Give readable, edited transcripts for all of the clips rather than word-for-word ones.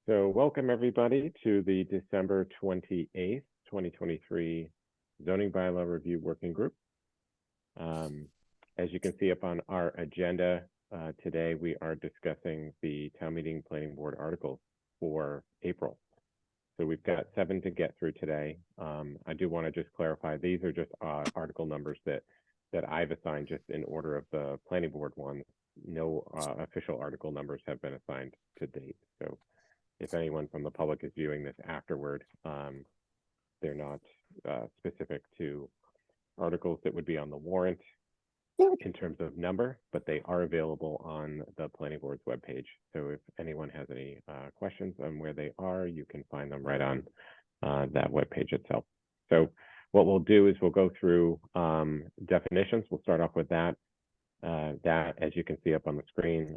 So welcome everybody to the December 28th, 2023 Zoning Bylaw Review Working Group. As you can see up on our agenda today, we are discussing the Town Meeting Planning Board articles for April. So we've got 7 to get through today. I do want to just clarify, these are just article numbers that I've assigned just in order of the Planning Board ones. No official article numbers have been assigned to date. So if anyone from the public is viewing this afterward, they're not specific to articles that would be on the warrant in terms of number, but they are available on the Planning Board's webpage. So if anyone has any questions on where they are, you can find them right on that webpage itself. So what we'll do is we'll go through definitions. We'll start off with that. That, as you can see up on the screen,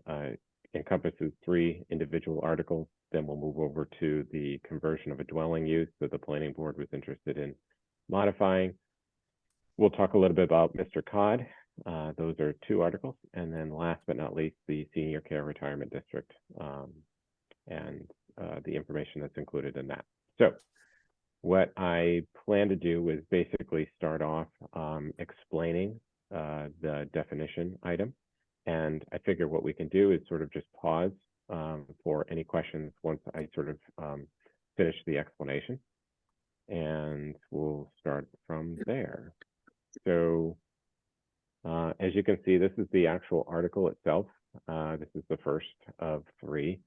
encompasses 3 individual articles. Then we'll move over to the conversion of a dwelling use that the Planning Board was interested in modifying. We'll talk a little bit about Mr. Cod. Those are 2 articles. And then last but not least, the Senior Care Retirement District and the information that's included in that. So what I plan to do is basically start off explaining the definition item. And I figure what we can do is sort of just pause for any questions once I sort of finish the explanation. And we'll start from there. So as you can see, this is the actual article itself. This is the first of 3.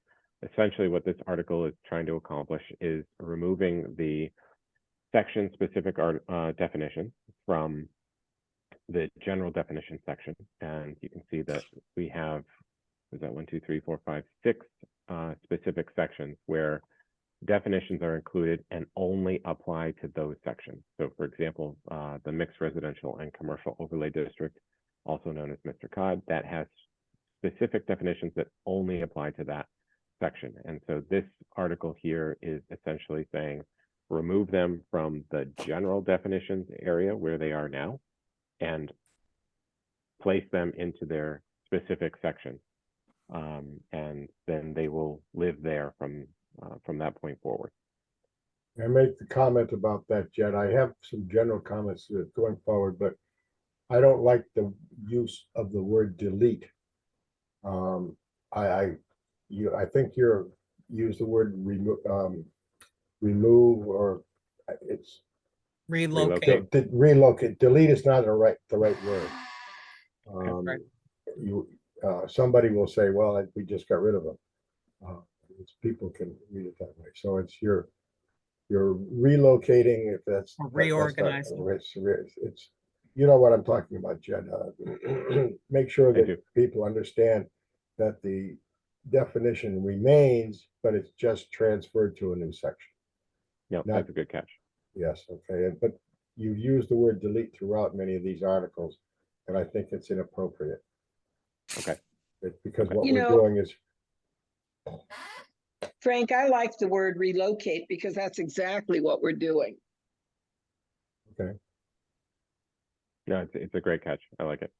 Essentially, what this article is trying to accomplish is removing the section-specific definition from the general definition section. And you can see that we have, is that 1, 2, 3, 4, 5, 6 specific sections where definitions are included and only apply to those sections. So for example, the mixed residential and commercial overlay district, also known as Mr. Cod, that has specific definitions that only apply to that section. And so this article here is essentially saying, remove them from the general definitions area where they are now and place them into their specific section. And then they will live there from that point forward. I make the comment about that, Jed. I have some general comments going forward, but I don't like the use of the word delete. I think you're use the word remove, or it's relocate. Relocate. Delete is not the right word. Right. Somebody will say, well, we just got rid of them. People can read it that way. So it's you're relocating, if that's reorganizing. It's you know what I'm talking about, Jed. Make sure that people understand that the definition remains, but it's just transferred to a new section. Yeah, that's a good catch. Yes, okay. But you use the word delete throughout many of these articles, and I think it's inappropriate. Okay. Because what we're doing is, Frank, I like the word relocate because that's exactly what we're doing. okay. No, it's a great catch. I like it.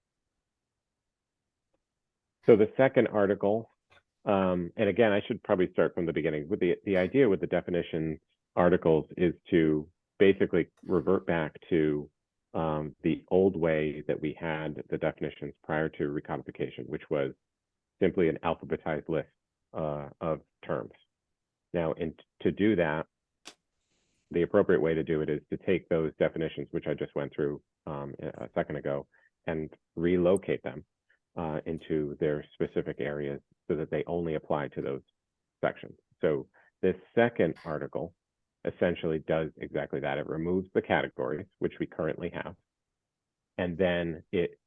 So the second article, and again, I should probably start from the beginning. With the idea with the definition articles is to basically revert back to the old way that we had the definitions prior to recodification, which was simply an alphabetized list of terms. Now, to do that, the appropriate way to do it is to take those definitions, which I just went through a second ago, and relocate them into their specific areas so that they only apply to those sections. So this second article essentially does exactly that. It removes the categories, which we currently have, and then it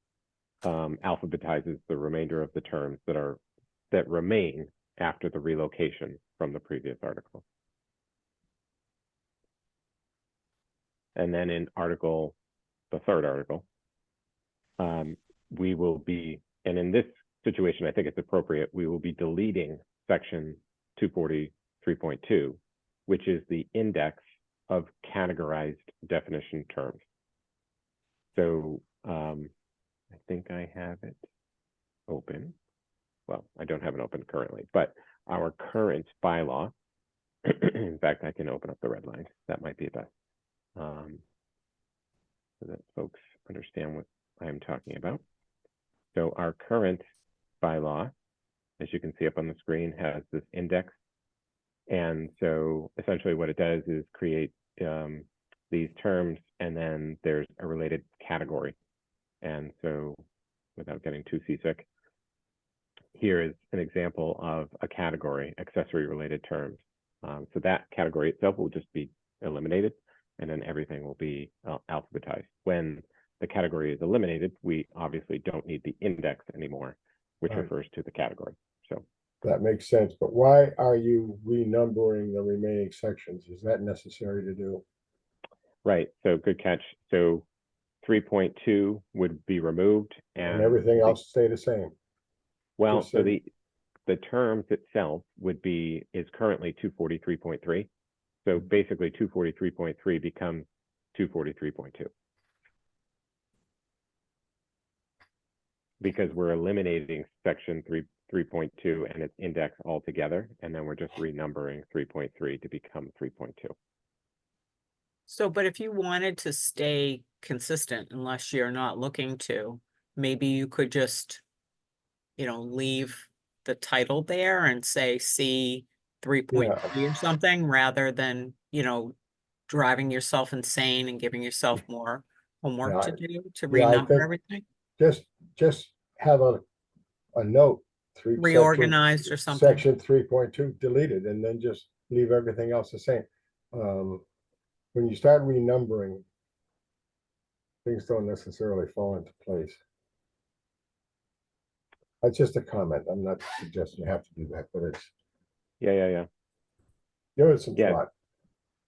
alphabetizes the remainder of the terms that remain after the relocation from the previous article. And then in the third article, we will be, and in this situation, I think it's appropriate, we will be deleting section 243.2, which is the index of categorized definition terms. So I think I have it open. Well, I don't have it open currently, but our current bylaw In fact, I can open up the red line. That might be best. So that folks understand what I am talking about. So our current bylaw, as you can see up on the screen, has this index. And so essentially what it does is create these terms, and then there's a related category. And so without getting too seasick, here is an example of a category, accessory related terms. So that category itself will just be eliminated, and then everything will be alphabetized. When the category is eliminated, we obviously don't need the index anymore, which Right. refers to the category. So That makes sense, but why are you renumbering the remaining sections? Is that necessary to do? right, so good catch. So 3.2 would be removed, And everything else stay the same? well, Just so say- the terms itself is currently 243.3. So basically 243.3 becomes 243.2. Because we're eliminating section 3.2 and its index altogether, and then we're just renumbering 3.3 to become 3.2. So, but if you wanted to stay consistent, unless you're not looking to, maybe you could just, leave the title there and say C 3.3 or something, rather than, driving yourself insane and giving yourself more homework Yeah, to do to yeah, I renumber think- everything, Just have a note. reorganized or something. Section 3.2 deleted, and then just leave everything else the same. When you start renumbering, things don't necessarily fall into place. That's just a comment. I'm not suggesting you have to do that, but it's Yeah. give it some Yeah. thought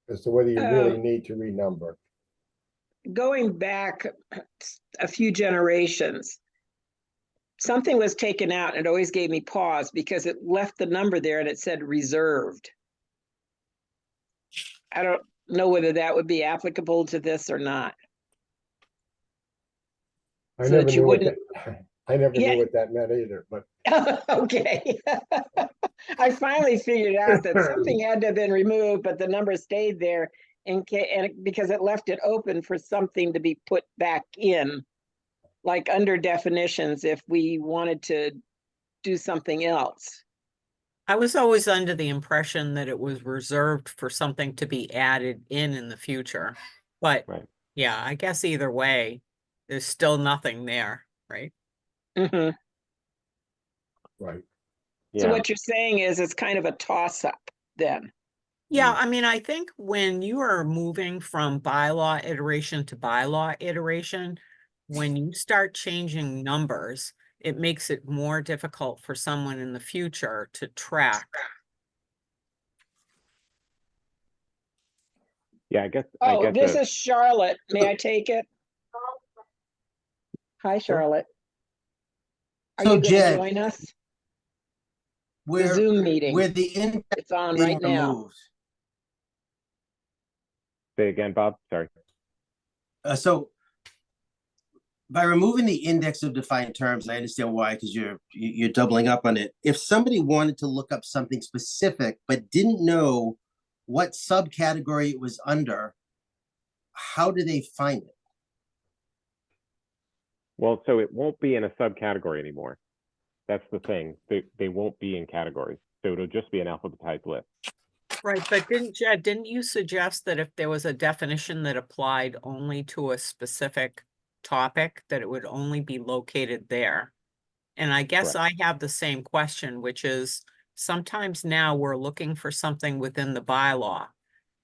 as to whether you really Um, need to renumber. Going back a few generations, something was taken out and it always gave me pause because it left the number there and it said reserved. I don't know whether that would be applicable to this or not. I So never that you knew what wouldn't- that, I never Yeah. knew what that meant either, but Okay. I finally figured out that something had to have been removed, but the number stayed there because it left it open for something to be put back in, like under definitions, if we wanted to do something else. I was always under the impression that it was reserved for something to be added in the future. But Right. yeah, I guess either way, there's still nothing there, right? Mhm. right. So Yeah. what you're saying is it's kind of a toss up then. Yeah, I mean, I think when you are moving from bylaw iteration to bylaw iteration, when you start changing numbers, it makes it more difficult for someone in the future to track. Yeah, I guess This is Charlotte. May I take it? Hi, Charlotte. Are So you going to Jed, join us? The where Zoom meeting. the index It's on being right now. removed. say again, Bob. Sorry. So by removing the index of defined terms, I understand why, because you're doubling up on it. If somebody wanted to look up something specific but didn't know what subcategory it was under, how do they find it? Well, so it won't be in a subcategory anymore. That's the thing. They won't be in categories. So it'll just be an alphabetized list. Right, but didn't you suggest that if there was a definition that applied only to a specific topic, that it would only be located there? And I guess I have the same question, which is sometimes now we're looking for something within the bylaw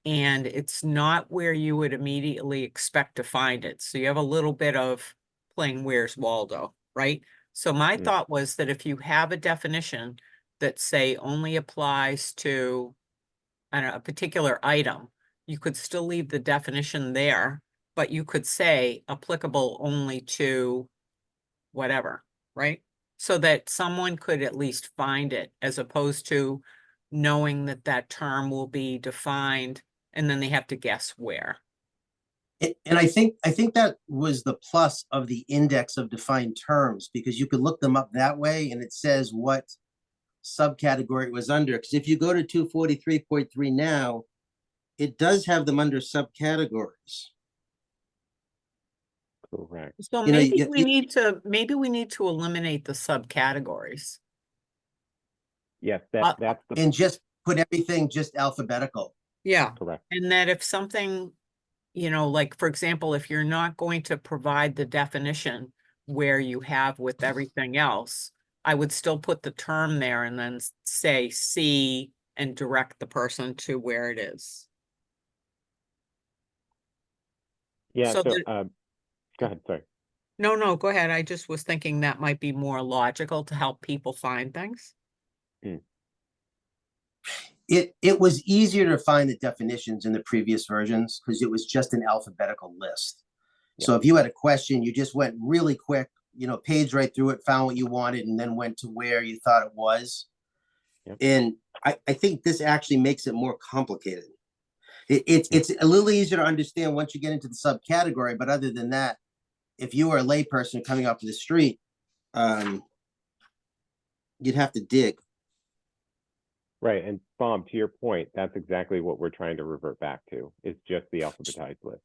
and it's not where you would immediately expect to find it. So you have a little bit of playing Where's Waldo, right? So my thought was that if you have a definition that say only applies to a particular item, you could still leave the definition there, but you could say applicable only to whatever, right? So that someone could at least find it, as opposed to knowing that that term will be defined and then they have to guess where. And I think that was the plus of the index of defined terms, because you could look them up that way and it says what subcategory it was under, because if you go to 243.3 now, it does have them under subcategories. Correct. So You know, maybe you- we need to, eliminate the subcategories. Yes, Uh, that's the And just put everything just alphabetical. Yeah, correct. and that if something, like, for example, if you're not going to provide the definition where you have with everything else, I would still put the term there and then say see and direct the person to where it is. Yeah, So so, that- go ahead, sorry. No, go ahead. I just was thinking that might be more logical to help people find things. It was easier to find the definitions in the previous versions because it was just an alphabetical list. So if you had a question, you just went really quick, page right through it, found what you wanted, and then went to where you thought it was. Yep. And I think this actually makes it more complicated. It's a little easier to understand once you get into the subcategory, but other than that, if you were a layperson coming up to the street, you'd have to dig. Right, and Bob, to your point, that's exactly what we're trying to revert back to. It's just the alphabetized list.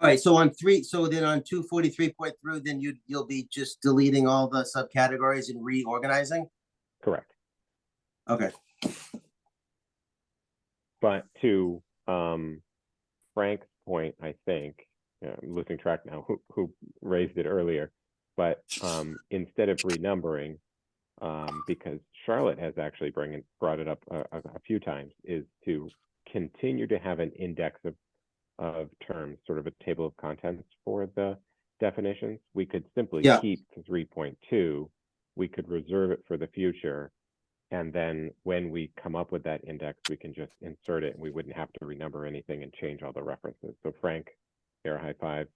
All right, so on 243.3, then you'll be just deleting all the subcategories and reorganizing? Correct. Okay. But to Frank's point, I think, I'm losing track now who raised it earlier, but instead of renumbering, because Charlotte has actually brought it up a few times, is to continue to have an index of terms, sort of a table of contents for the definitions. We could simply keep 3.2, we could reserve it for the future, and then when we come up with that index, we can just insert it and we wouldn't have to renumber anything and change all the references. So Frank, air high five.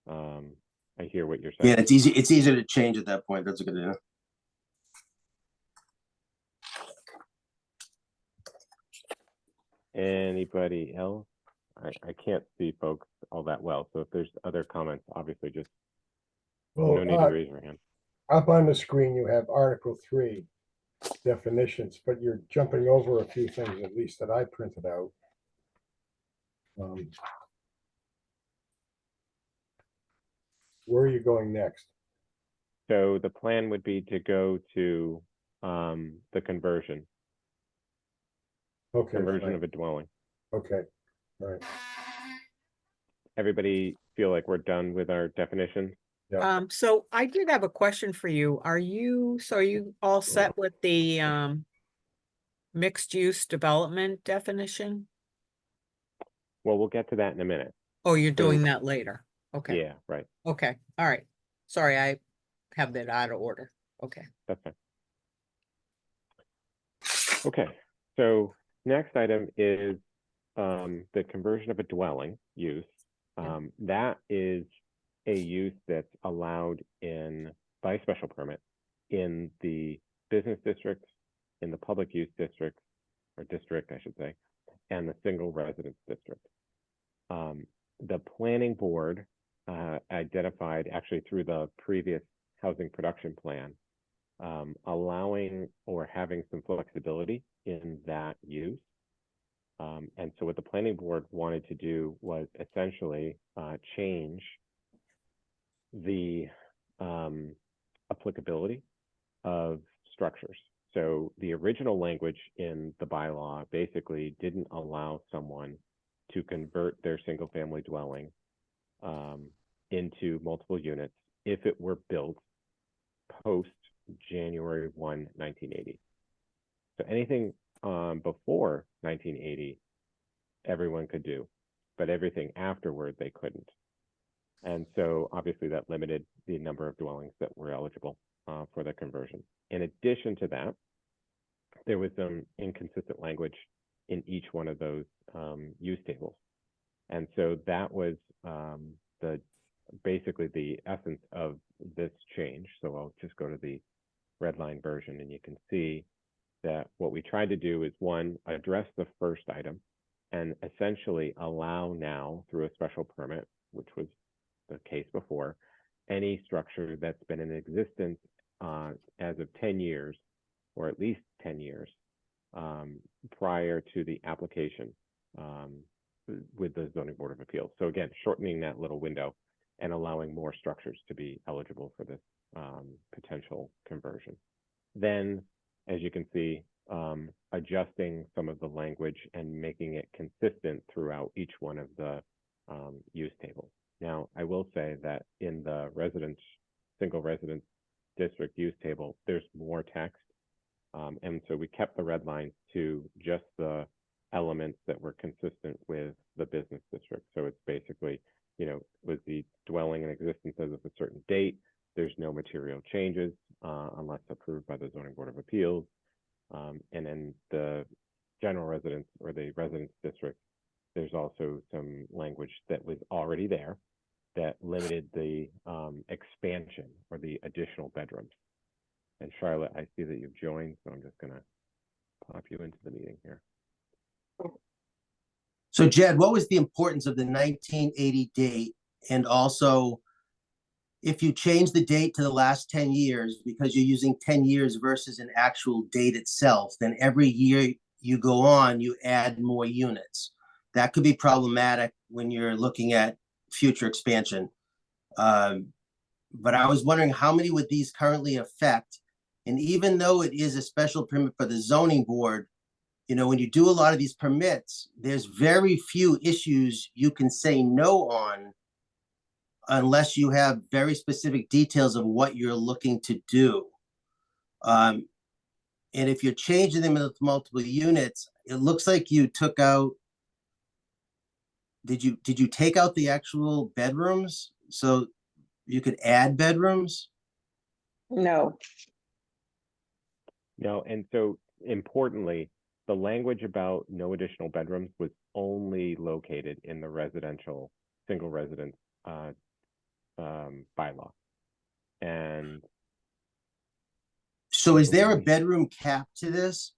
I hear what you're saying. Yeah, it's easier to change at that point. That's a good idea. Anybody else? I can't see folks all that well. So if there's other comments, obviously just no need to raise your hand. Up on the screen, you have Article 3 definitions, but you're jumping over a few things, at least that I printed out. Where are you going next? So the plan would be to go to the conversion Okay, of fine. a dwelling. Okay, all right. Everybody feel like we're done with our definition? So I did have a question for you. Are you all set with the mixed use development definition? Well, we'll get to that in a minute. Oh, you're So- doing that later. Okay. Yeah, right. Okay. All right. Sorry, I have that out of order. Okay. That's fine. Okay, so next item is the conversion of a dwelling use. That is a use that's allowed by special permit in the business district, in the public use district, or district, I should say, and the single residence district. The planning board identified, actually through the previous housing production plan, allowing or having some flexibility in that use. And so what the planning board wanted to do was essentially change the applicability of structures. So the original language in the bylaw basically didn't allow someone to convert their single family dwelling into multiple units if it were built post January 1, 1980. So anything before 1980, everyone could do, but everything afterward, they couldn't. And so obviously that limited the number of dwellings that were eligible for the conversion. In addition to that, there was some inconsistent language in each one of those use tables. And so that was basically the essence of this change. So I'll just go to the red line version and you can see that what we tried to do is, one, address the first item and essentially allow now through a special permit, which was the case before, any structure that's been in existence as of 10 years or at least 10 years prior to the application with the Zoning Board of Appeals. So again, shortening that little window and allowing more structures to be eligible for this potential conversion. Then, as you can see, adjusting some of the language and making it consistent throughout each one of the use tables. Now, I will say that in the single residence district use table, there's more text. And so we kept the red lines to just the elements that were consistent with the business district. So it's basically, was the dwelling in existence as of a certain date. There's no material changes unless approved by the Zoning Board of Appeals. And in the general residence or the residence district, there's also some language that was already there that limited the expansion or the additional bedrooms. And Charlotte, I see that you've joined, so I'm just gonna pop you into the meeting here. So Jed, what was the importance of the 1980 date? And also, if you change the date to the last 10 years, because you're using 10 years versus an actual date itself, then every year you go on, you add more units. That could be problematic when you're looking at future expansion. But I was wondering how many would these currently affect? And even though it is a special permit for the zoning board, when you do a lot of these permits, there's very few issues you can say no on unless you have very specific details of what you're looking to do. And if you're changing them into multiple units, it looks like you took out, did you take out the actual bedrooms so you could add bedrooms? No. No, and so importantly, the language about no additional bedrooms was only located in the residential single residence bylaw. And so is there a bedroom cap to this?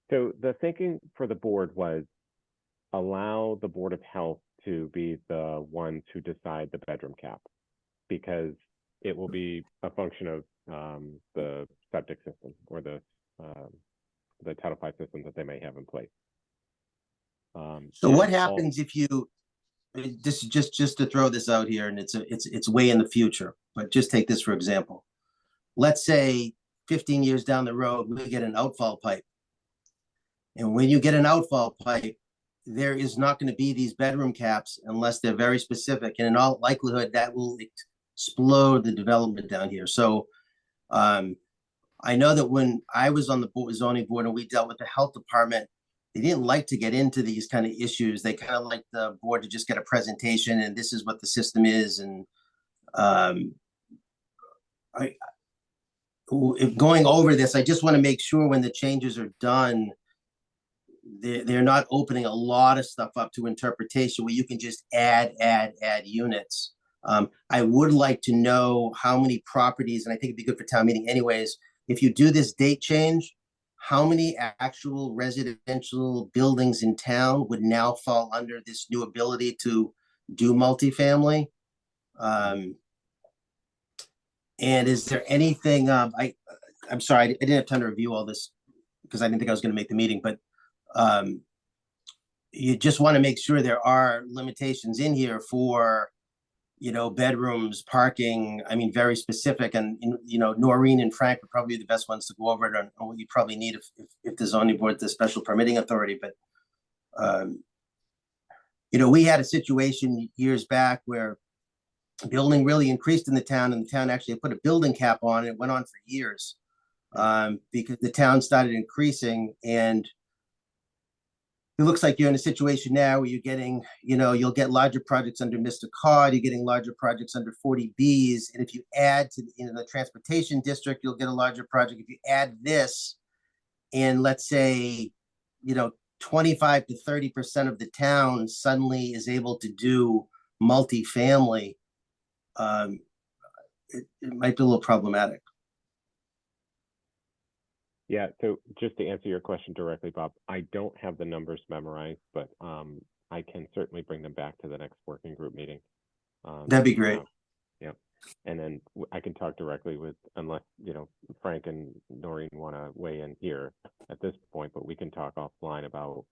So the thinking for the board was allow the Board of Health to be the ones who decide the bedroom cap, because it will be a function of the septic system or the Title V system that they may have in place. So what happens if you, this is just to throw this out here, and it's way in the future, but just take this for example. Let's say 15 years down the road, we get an outfall pipe. And when you get an outfall pipe, there is not going to be these bedroom caps unless they're very specific. And in all likelihood, that will explode the development down here. So I know that when I was on the zoning board and we dealt with the health department, they didn't like to get into these kind of issues. They kind of like the board to just get a presentation and this is what the system is. And going over this, I just want to make sure when the changes are done, they're not opening a lot of stuff up to interpretation where you can just add units. I would like to know how many properties, and I think it'd be good for town meeting anyways, if you do this date change, how many actual residential buildings in town would now fall under this new ability to do multifamily? And is there anything, I'm sorry, I didn't have time to review all this because I didn't think I was going to make the meeting, but you just want to make sure there are limitations in here for, bedrooms, parking. I mean, very specific. And, Noreen and Frank are probably the best ones to go over it on what you probably need if the zoning board, the special permitting authority. But, we had a situation years back where building really increased in the town and the town actually put a building cap on it. It went on for years because the town started increasing, and it looks like you're in a situation now where you're getting, you'll get larger projects under Mr. Cod, you're getting larger projects under 40Bs. And if you add to the transportation district, you'll get a larger project. If you add this, and let's say, 25 to 30% of the town suddenly is able to do multifamily, it might be a little problematic. Yeah, so just to answer your question directly, Bob, I don't have the numbers memorized, but I can certainly bring them back to the next working group meeting. That'd be great. Yeah. And then I can talk directly with, unless, you know, Frank and Noreen want to weigh in here at this point, but we can talk offline about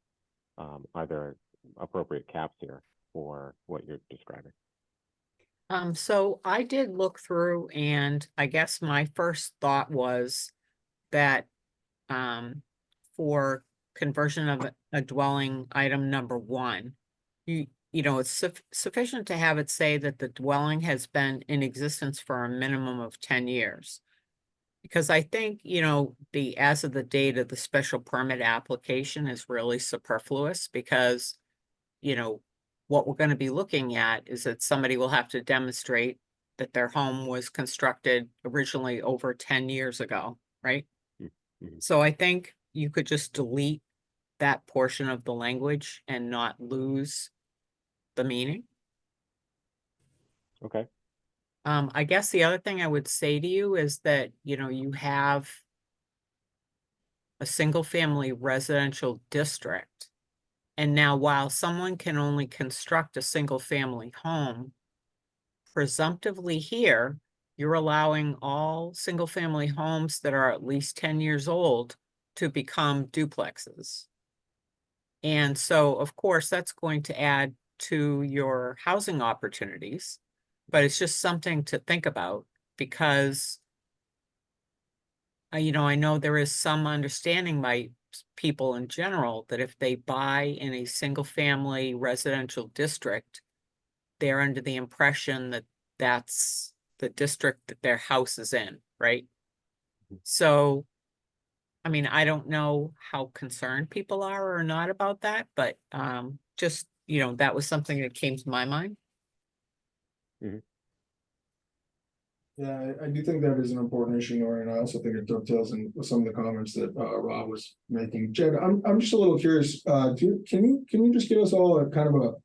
either appropriate caps here for what you're describing. So I did look through, and I guess my first thought was that for conversion of a dwelling item number 1, you know, it's sufficient to have it say that the dwelling has been in existence for a minimum of 10 years. Because I think, you know, the as of the date of the special permit application is really superfluous, because, you know, what we're going to be looking at is that somebody will have to demonstrate that their home was constructed originally over 10 years ago, right? Mhm. So I think you could just delete that portion of the language and not lose the meaning. Okay. I guess the other thing I would say to you is that, you know, you have a single family residential district. And now, while someone can only construct a single family home, presumptively here, you're allowing all single family homes that are at least 10 years old to become duplexes. And so, of course, that's going to add to your housing opportunities, but it's just something to think about, because you know, I know there is some understanding by people in general that if they buy in a single family residential district, they're under the impression that that's the district that their house is in, right? So, I mean, I don't know how concerned people are or not about that, but just, you know, that was something that came to my mind. Yeah, I do think that is an important issue, Nora, and I also think it dovetails in with some of the comments that Rob was making. Jed, I'm just a little curious. Can you just give us all a kind of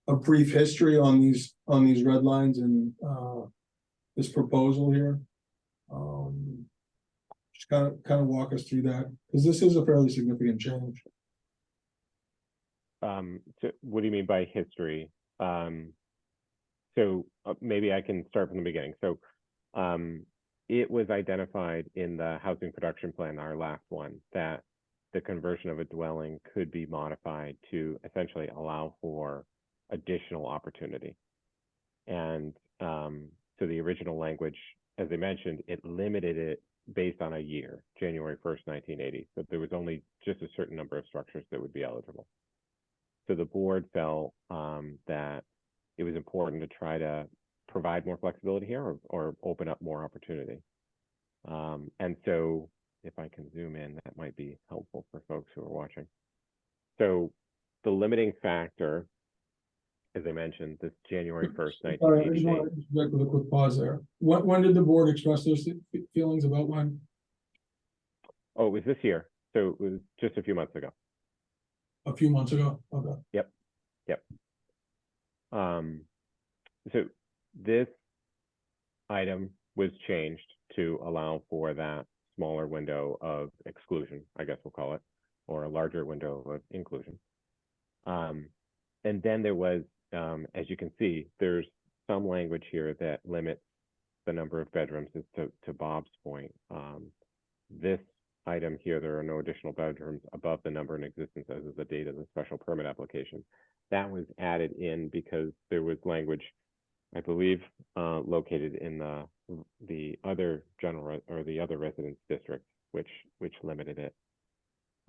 a brief history on these red lines and this proposal here? Just kind of walk us through that, because this is a fairly significant change. So what do you mean by history? So maybe I can start from the beginning. So it was identified in the housing production plan, our last one, that the conversion of a dwelling could be modified to essentially allow for additional opportunity. And so the original language, as I mentioned, it limited it based on a year, January 1st, 1980. So there was only just a certain number of structures that would be eligible. So the board felt that it was important to try to provide more flexibility here, or open up more opportunity. And so if I can zoom in, that might be helpful for folks who are watching. So the limiting factor, as I mentioned, this January 1st, 1988. Sorry, I just want to back with a quick pause there. When did the board express those feelings about when? Oh, it was this year. So it was just a few months ago. A few months ago? Okay. Yep. So this item was changed to allow for that smaller window of exclusion, I guess we'll call it, or a larger window of inclusion. And then there was, as you can see, there's some language here that limits the number of bedrooms. To Bob's point. This item here, there are no additional bedrooms above the number in existence as of the date of the special permit application. That was added in because there was language, I believe, located in the other general or the other residence district, which limited it.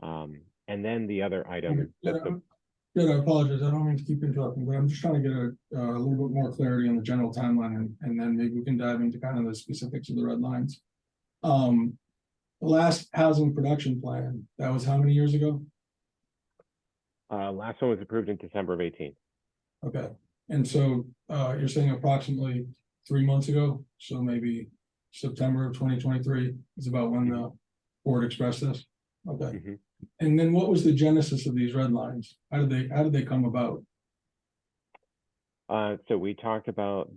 And then the other item. I apologize. I don't mean to keep interrupting, but I'm just trying to get a little bit more clarity on the general timeline, and then maybe we can dive into kind of the specifics of the red lines. The last housing production plan, that was how many years ago? Last one was approved in December of 18. Okay, and so you're saying approximately 3 months ago, so maybe September of 2023 is about when the board expressed this. Okay, and then what was the genesis of these red lines? How did they come about? So we talked about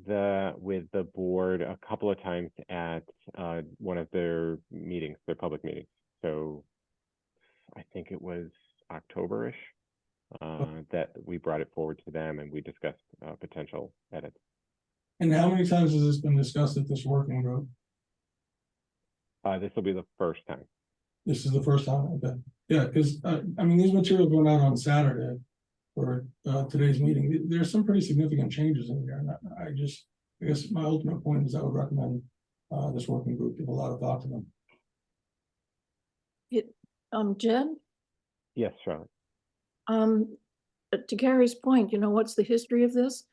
with the board a couple of times at one of their meetings, their public meetings. So I think it was October-ish that we brought it forward to them, and we discussed potential edits. And how many times has this been discussed at this working group? This will be the first time. This is the first time, okay. Yeah, because, I mean, these materials going out on Saturday for today's meeting. There's some pretty significant changes in here. And I guess my ultimate point is I would recommend this working group give a lot of thought to them. Jen, Yes, Charlotte. to Gary's point, you know, what's the history of this?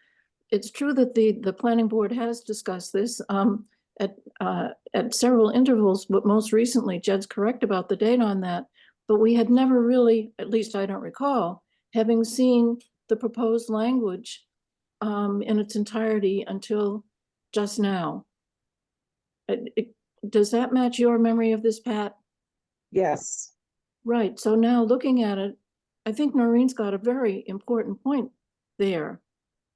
It's true that the planning board has discussed this at several intervals, but most recently, Jed's correct about the date on that. But we had never really, at least I don't recall, having seen the proposed language in its entirety until just now. Does that match your memory of this, Pat? Yes. Right, so now looking at it, I think Noreen's got a very important point there,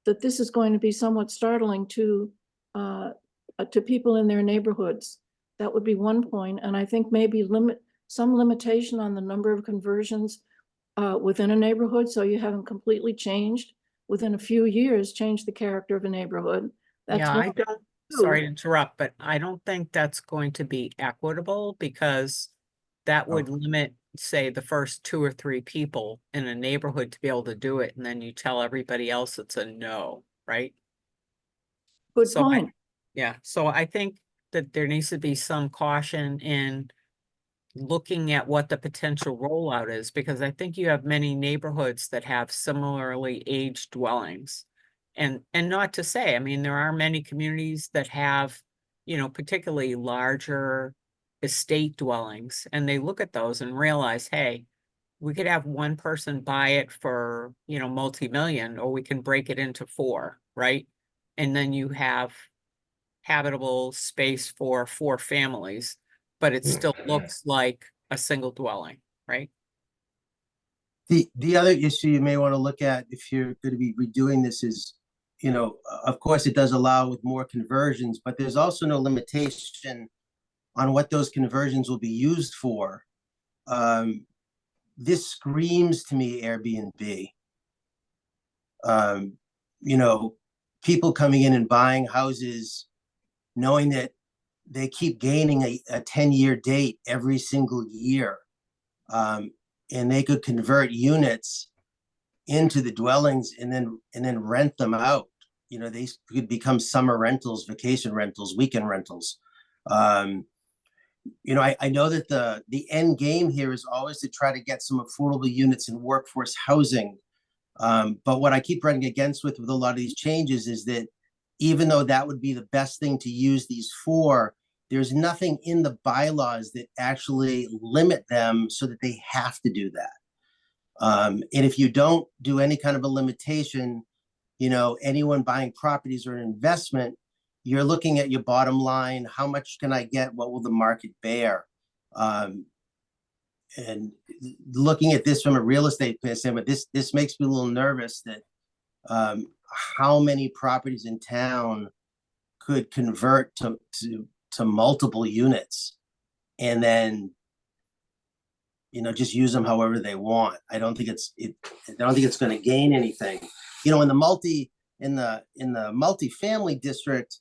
that this is going to be somewhat startling to people in their neighborhoods. That would be one point, and I think maybe some limitation on the number of conversions within a neighborhood, so you haven't completely changed within a few years, changed the character of a neighborhood. That's Yeah, one. I don't, sorry to interrupt, but I don't think that's going to be equitable because that would limit, say, the first 2 or 3 people in a neighborhood to be able to do it, and then you tell everybody else it's a no, right? Good So point. Yeah, so I think that there needs to be some caution in looking at what the potential rollout is, because I think you have many neighborhoods that have similarly aged dwellings. And not to say, I mean, there are many communities that have, you know, particularly larger estate dwellings, and they look at those and realize, hey, we could have one person buy it for, you know, multi-million, or we can break it into 4, right? And then you have habitable space for 4 families, but it still looks like a single dwelling, right? The other issue you may want to look at if you're going to be redoing this is, you know, of course, it does allow with more conversions, but there's also no limitation on what those conversions will be used for. This screams to me Airbnb. You know, people coming in and buying houses, knowing that they keep gaining a 10-year date every single year. And they could convert units into the dwellings and then rent them out. You know, they could become summer rentals, vacation rentals, weekend rentals. You know, I know that the end game here is always to try to get some affordable units in workforce housing. But what I keep running against with a lot of these changes is that even though that would be the best thing to use these for, there's nothing in the bylaws that actually limit them so that they have to do that. And if you don't do any kind of a limitation, you know, anyone buying properties or an investment, you're looking at your bottom line. How much can I get? What will the market bear? And looking at this from a real estate standpoint, this makes me a little nervous that how many properties in town could convert to multiple units and then, you know, just use them however they want. I don't think it's going to gain anything. You know, in the multifamily district,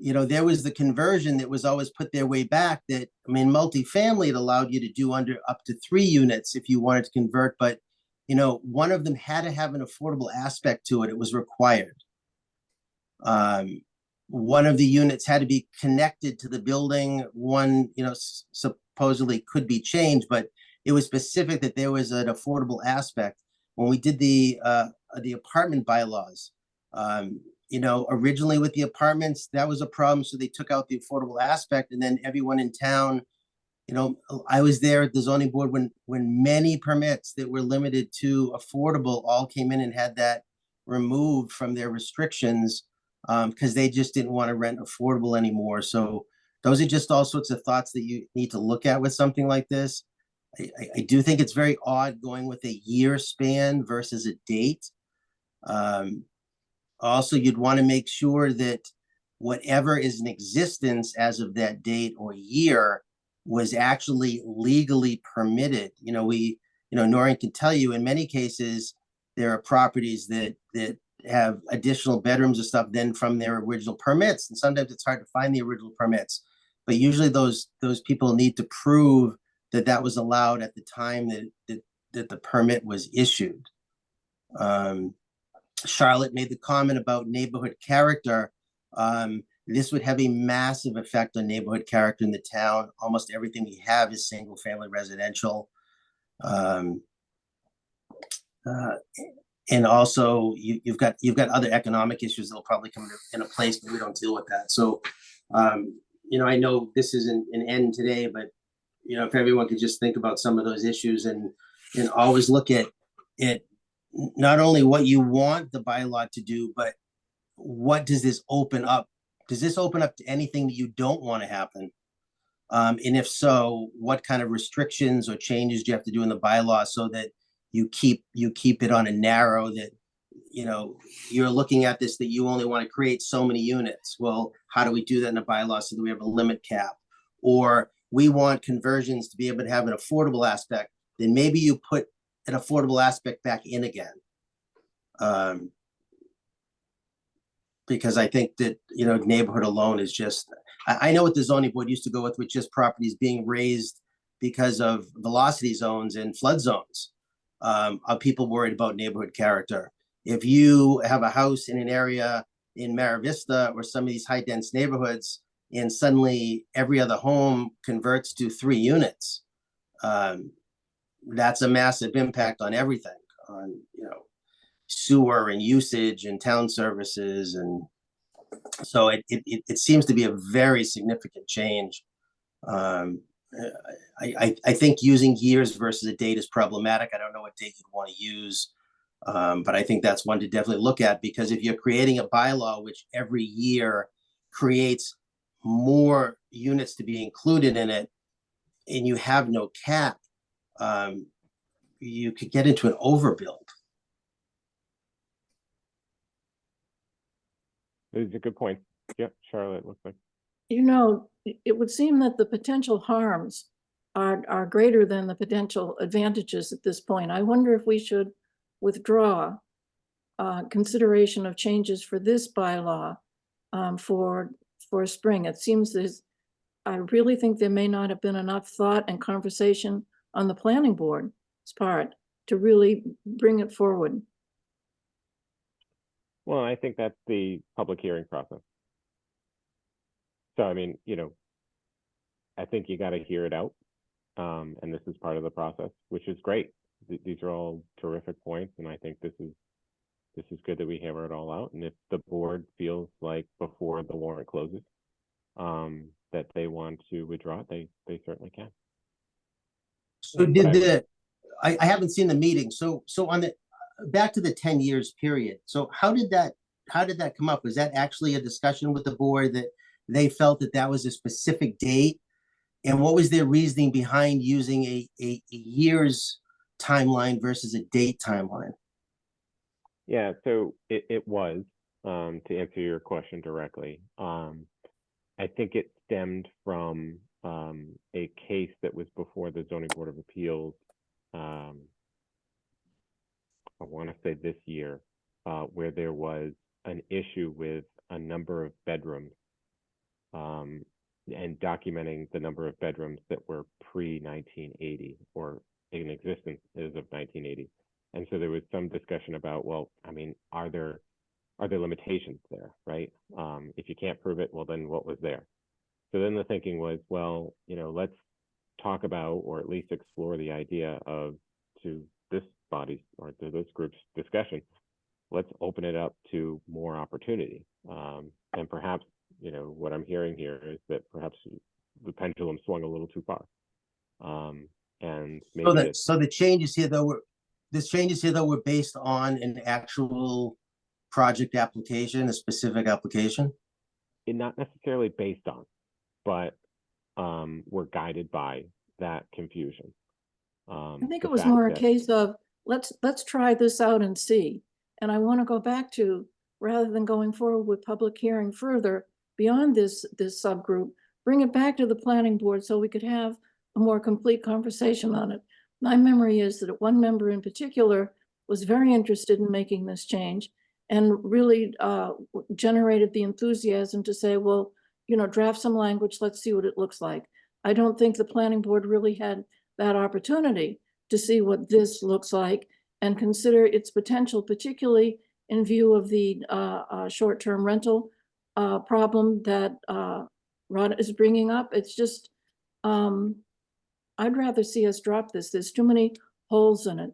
you know, there was the conversion that was always put their way back that, I mean, multifamily, it allowed you to do up to 3 units if you wanted to convert, but, you know, one of them had to have an affordable aspect to it. It was required. One of the units had to be connected to the building. One, you know, supposedly could be changed, but it was specific that there was an affordable aspect. When we did the apartment bylaws, you know, originally with the apartments, that was a problem. So they took out the affordable aspect, and then everyone in town, you know, I was there at the zoning board when many permits that were limited to affordable all came in and had that removed from their restrictions because they just didn't want to rent affordable anymore. So those are just all sorts of thoughts that you need to look at with something like this. I do think it's very odd going with a year span versus a date. Also, you'd want to make sure that whatever is in existence as of that date or year was actually legally permitted. You know, Noreen can tell you in many cases, there are properties that have additional bedrooms or stuff than from their original permits. And sometimes it's hard to find the original permits, but usually those people need to prove that that was allowed at the time that the permit was issued. Charlotte made the comment about neighborhood character. This would have a massive effect on neighborhood character in the town. Almost everything we have is single family residential. And also you've got other economic issues that'll probably come into place, but we don't deal with that. So, I know this isn't an end today, but if everyone could just think about some of those issues and always look at it, not only what you want the bylaw to do, but what does this open up? Does this open up to anything that you don't want to happen? And if so, what kind of restrictions or changes do you have to do in the bylaw so that you keep it on a narrow that, you're looking at this, that you only want to create so many units. Well, how do we do that in a bylaw so that we have a limit cap? Or we want conversions to be able to have an affordable aspect, then maybe you put an affordable aspect back in again. Because I think that, neighborhood alone is just, I know what the zoning board used to go with just properties being raised because of velocity zones and flood zones. Are people worried about neighborhood character? If you have a house in an area in Mara Vista or some of these high dense neighborhoods, and suddenly every other home converts to 3 units, that's a massive impact on everything, on, sewer and usage and town services. And so it seems to be a very significant change. I think using years versus a date is problematic. I don't know what date you'd want to use, but I think that's one to definitely look at, because if you're creating a bylaw which every year creates more units to be included in it, and you have no cap, you could get into an overbuild. Those are good points. Yep, Charlotte, looks like. It would seem that the potential harms are greater than the potential advantages at this point. I wonder if we should withdraw consideration of changes for this bylaw for spring. It seems I really think there may not have been enough thought and conversation on the planning board's part to really bring it forward. Well, I think that's the public hearing process. So, I mean, I think you got to hear it out. And this is part of the process, which is great. These are all terrific points. And I think this is good that we hammer it all out. And if the board feels like before the warrant closes, that they want to withdraw it, they certainly can. So I haven't seen the meeting. So on the, back to the 10 years period. So how did that come up? Was that actually a discussion with the board that they felt that was a specific date? And what was their reasoning behind using a year's timeline versus a date timeline? Yeah, so it was, to answer your question directly, I think it stemmed from a case that was before the Zoning Board of Appeals, I want to say this year, where there was an issue with a number of bedrooms and documenting the number of bedrooms that were pre-1980 or in existence as of 1980. And so there was some discussion about, well, I mean, are there limitations there, right? If you can't prove it, well, then what was there? So then the thinking was, well, let's talk about, or at least explore the idea of, to this body's or to this group's discussion, let's open it up to more opportunity. And perhaps, what I'm hearing here is that perhaps the pendulum swung a little too far. And maybe so the changes here though were based on an actual project application, a specific application? Not necessarily based on, but were guided by that confusion. I think it was more a case of let's try this out and see. And I want to go back to, rather than going forward with public hearing further beyond this subgroup, bring it back to the planning board so we could have a more complete conversation on it. My memory is that one member in particular was very interested in making this change, and really generated the enthusiasm to say, well, you know, draft some language, let's see what it looks like. I don't think the planning board really had that opportunity to see what this looks like and consider its potential, particularly in view of the short-term rental problem that Rod is bringing up. It's just, I'd rather see us drop this. There's too many holes in it.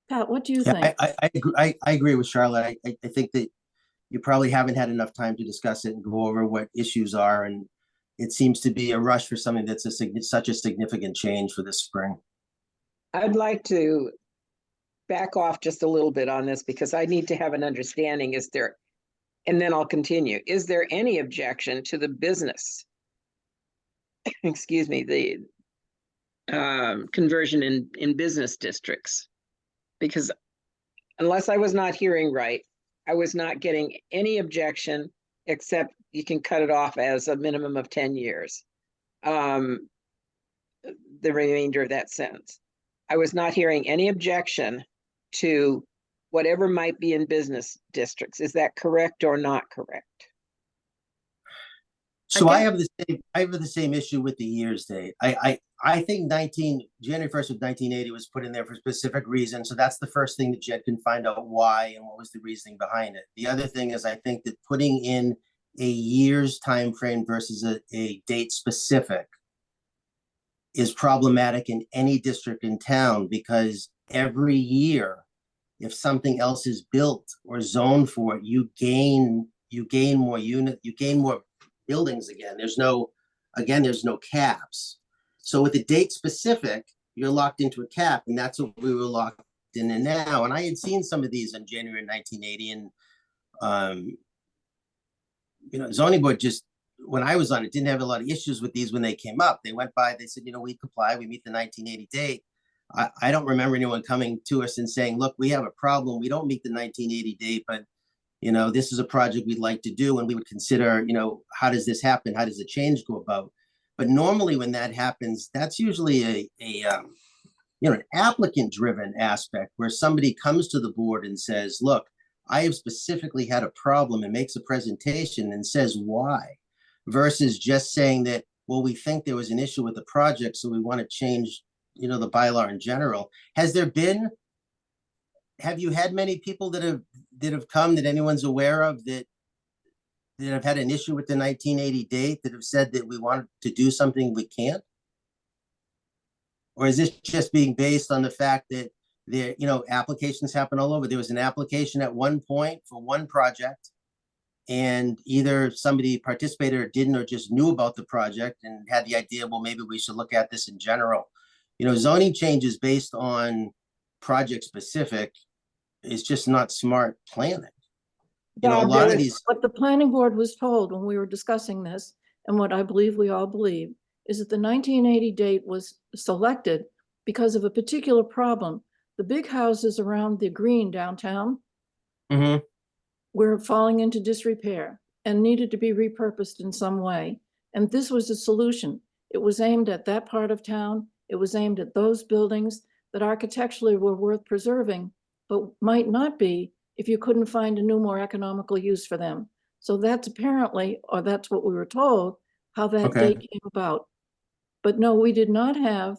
Pat, what do you think? I agree with Charlotte. I think that you probably haven't had enough time to discuss it and go over what issues are, and it seems to be a rush for something that's such a significant change for this spring. I'd like to back off just a little bit on this because I need to have an understanding. Is there, and then I'll continue. Is there any objection to the business? Excuse me, the conversion in business districts? Because unless I was not hearing right, I was not getting any objection except you can cut it off as a minimum of 10 years. The remainder of that sentence. I was not hearing any objection to whatever might be in business districts. Is that correct or not correct? So I have the same issue with the years date. I think January 1st of 1980 was put in there for a specific reason. So that's the first thing that Jed can find out why and what was the reasoning behind it. The other thing is I think that putting in a year's time frame versus a date specific is problematic in any district in town, because every year, if something else is built or zoned for it, you gain more more buildings again. There's no caps. So with a date specific, you're locked into a cap, and that's what we were locked in now. And I had seen some of these in January 1980, and zoning board just, when I was on it, didn't have a lot of issues with these when they came up. They went by, they said, we comply, we meet the 1980 date. I don't remember anyone coming to us and saying, look, we have a problem, we don't meet the 1980 date, but this is a project we'd like to do, and we would consider, how does this happen? How does the change go about? But normally when that happens, that's usually an applicant-driven aspect where somebody comes to the board and says, look, I have specifically had a problem, and makes a presentation and says why, versus just saying that, well, we think there was an issue with the project, so we want to change, the bylaw in general. Have you had many people that have come that anyone's aware of that have had an issue with the 1980 date, that have said that we want to do something we can't? Or is this just being based on the fact that applications happen all over? There was an application at one point for one project, and either somebody participated or didn't, or just knew about the project and had the idea, well, maybe we should look at this in general. Zoning changes based on project specific is just not smart planning. A lot of these. What the planning board was told when we were discussing this, and what I believe we all believe, is that the 1980 date was selected because of a particular problem. The big houses around the green downtown were falling into disrepair and needed to be repurposed in some way. And this was a solution. It was aimed at that part of town. It was aimed at those buildings that architecturally were worth preserving, but might not be if you couldn't find a new, more economical use for them. So that's apparently, or that's what we were told, how that date came about. But no, we did not have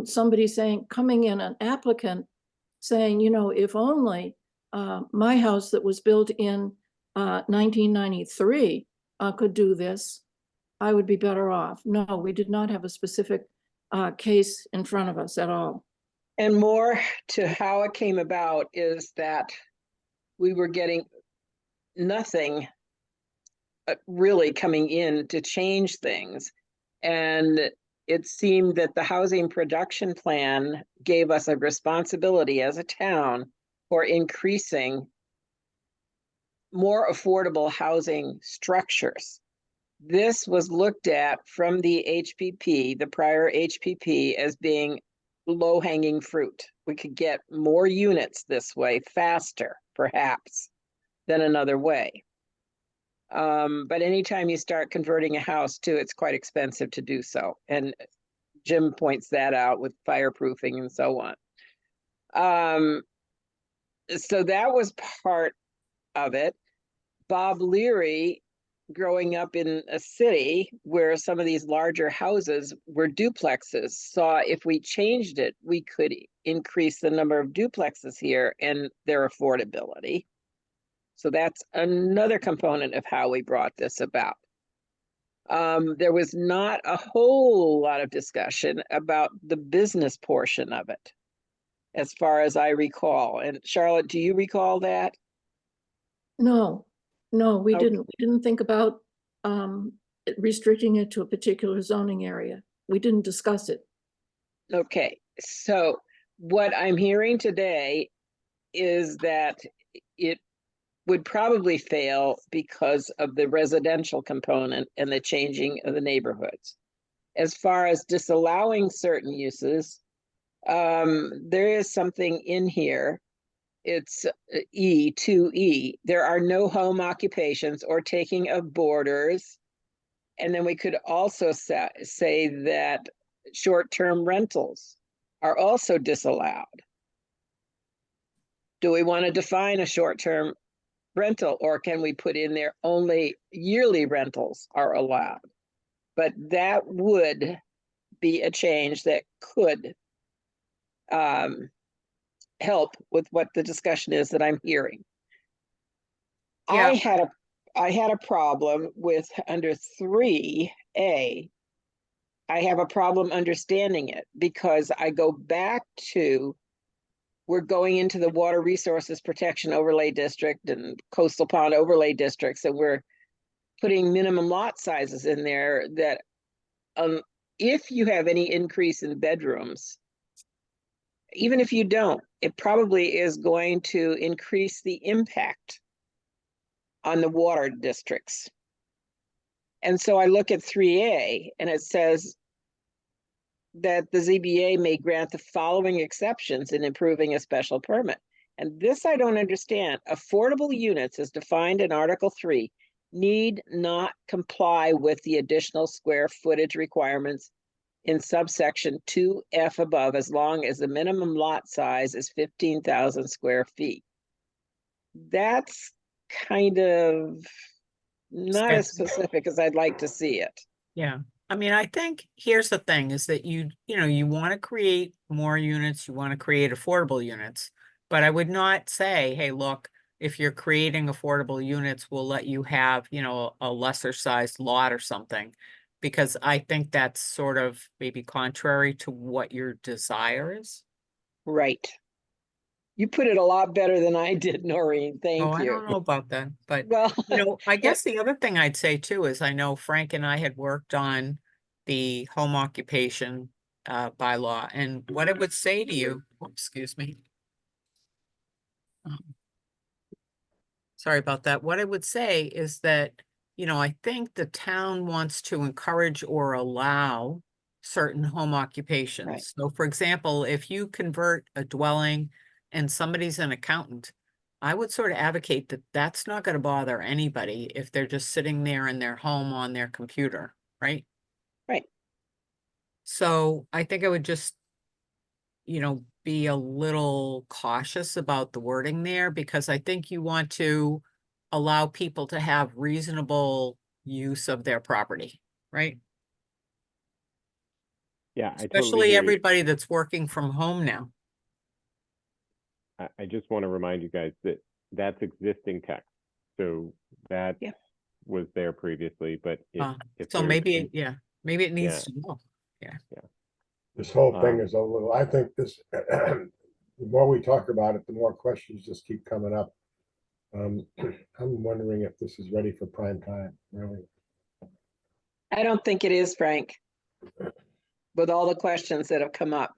somebody coming in, an applicant saying, if only my house that was built in 1993 could do this, I would be better off. No, we did not have a specific case in front of us at all. And more to how it came about is that we were getting nothing really coming in to change things. And it seemed that the housing production plan gave us a responsibility as a town for increasing more affordable housing structures. This was looked at from the HPP, the prior HPP, as being low-hanging fruit. We could get more units this way faster, perhaps, than another way. But anytime you start converting a house too, it's quite expensive to do so. And Jim points that out with fireproofing and so on. so that was part of it. Bob Leary, growing up in a city where some of these larger houses were duplexes, saw if we changed it, we could increase the number of duplexes here and their affordability. So that's another component of how we brought this about. There was not a whole lot of discussion about the business portion of it, as far as I recall. And Charlotte, do you recall that? No, we Okay. didn't. We didn't think about restricting it to a particular zoning area. We didn't discuss it. Okay, so what I'm hearing today is that it would probably fail because of the residential component and the changing of the neighborhoods. As far as disallowing certain uses, there is something in here. It's E, 2E. There are no home occupations or taking of boarders. And then we could also say that short-term rentals are also disallowed. Do we want to define a short-term rental, or can we put in there only yearly rentals are allowed? But that would be a change that could help with what the discussion is that I'm hearing. Yeah. I had a problem with under 3A. I have a problem understanding it because I go back to, we're going into the Water Resources Protection Overlay District and Coastal Pond Overlay Districts, and we're putting minimum lot sizes in there that if you have any increase in bedrooms, even if you don't, it probably is going to increase the impact on the water districts. And so I look at 3A and it says that the ZBA may grant the following exceptions in improving a special permit. And this I don't understand. Affordable units as defined in Article 3 need not comply with the additional square footage requirements in subsection 2F above, as long as the minimum lot size is 15,000 square feet. That's kind of not as specific as I'd like to see it. Yeah, I mean, I think here's the thing is that you want to create more units, you want to create affordable units, but I would not say, hey, look, if you're creating affordable units, we'll let you have, a lesser sized lot or something, because I think that's sort of maybe contrary to what your desire is. Right. You put it a lot better than I did, Noreen. Thank Oh, I you. don't know about that, but Well, I guess the other thing I'd say too is I know Frank and I had worked on the home occupation bylaw, and what I would say to you, excuse me. Sorry about that. What I would say is that, I think the town wants to encourage or allow certain home occupations. Right. So for example, if you convert a dwelling and somebody's an accountant, I would sort of advocate that that's not going to bother anybody if they're just sitting there in their home on their computer, right? Right. So I think I would just, be a little cautious about the wording there, because I think you want to allow people to have reasonable use of their property, right? Yeah, I totally Especially hear you. everybody that's working from home now. I just want to remind you guys that that's existing text. So that Yeah. was there previously, but if So there's maybe, maybe it needs Yeah. to go. This whole thing Um, is a little, I think this, the more we talk about it, the more questions just keep coming up. I'm wondering if this is ready for prime time, really. I don't think it is, Frank, with all the questions that have come up.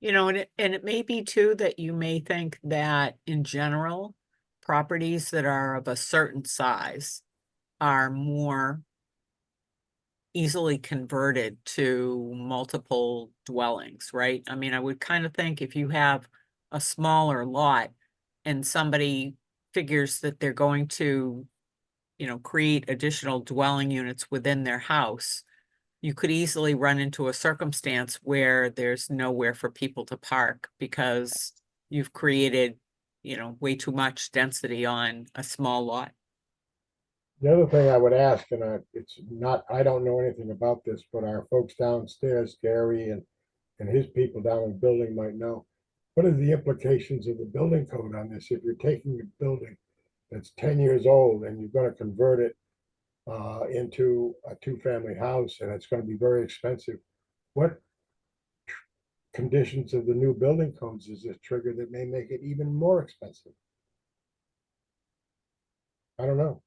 And it may be too that you may think that in general, properties that are of a certain size are more easily converted to multiple dwellings, right? I mean, I would kind of think if you have a smaller lot and somebody figures that they're going to, create additional dwelling units within their house, you could easily run into a circumstance where there's nowhere for people to park because you've created, you know, way too much density on a small lot. The other thing I would ask, and it's not, I don't know anything about this, but our folks downstairs, Gary and his people down in the building might know. What are the implications of the building code on this? If you're taking a building that's 10 years old and you're gonna convert it into a two-family house, and it's gonna be very expensive, what conditions of the new building codes is this trigger that may make it even more expensive? I don't know.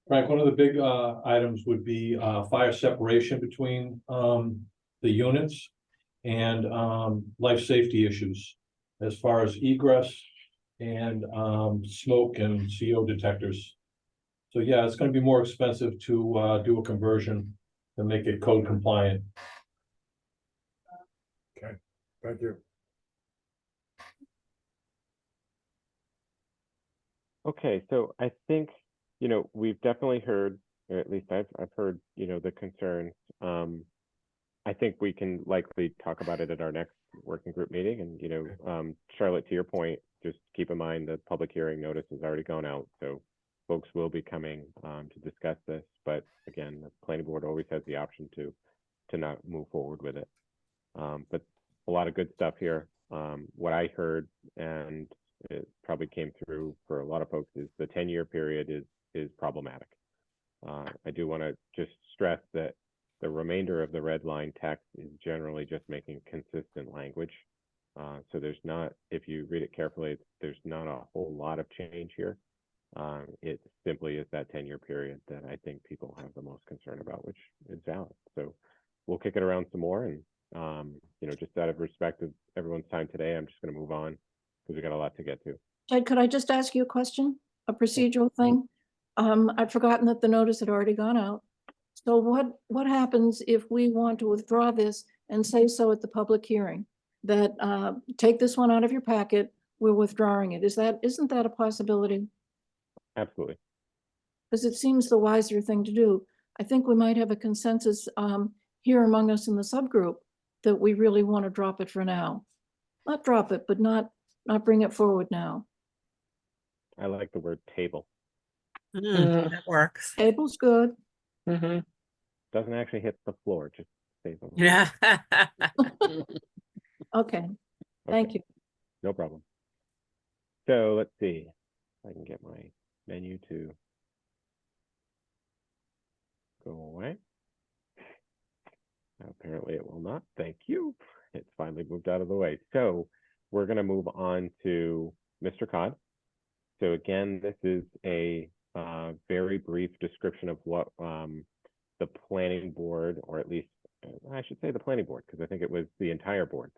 Frank, one of the big items would be fire separation between the units and life safety issues as far as egress and smoke and CO detectors. So yeah, it's going to be more expensive to do a conversion to make it code compliant. Okay, thank you. Okay, so I think, you know, we've definitely heard, or at least I've heard, you know, the concerns. I think we can likely talk about it at our next working group meeting. And, you know, Charlotte, to your point, just keep in mind the public hearing notice has already gone out. So folks will be coming to discuss this. But again, the planning board always has the option to not move forward with it. But a lot of good stuff here. What I heard, and it probably came through for a lot of folks, is the 10-year period is problematic. I do want to just stress that the remainder of the red line text is generally just making consistent language. So there's not, if you read it carefully, there's not a whole lot of change here. It simply is that 10-year period that I think people have the most concern about, which is valid. So we'll kick it around some more, and you know, just out of respect of everyone's time today, I'm just going to move on because we got a lot to get to. Ted, could I just ask you a question? A procedural thing? I'd forgotten that the notice had already gone out. So what happens if we want to withdraw this and say so at the public hearing? That take this one out of your packet, we're withdrawing it. Isn't that a possibility? Absolutely. Because it seems the wiser thing to do. I think we might have a consensus here among us in the subgroup that we really want to drop it for now. Not drop it, but not bring it forward now. I like the word table. That works. Table's good. Mhm. Doesn't actually hit the floor, just stays on the Yeah. Okay, floor. thank Okay, you. no problem. So let's see if I can get my menu to go away. Apparently it will not. Thank you. It's finally moved out of the way. So we're going to move on to Mr. Codd. So again, this is a very brief description of what the planning board, or at least I should say the planning board, because I think it was the entire board,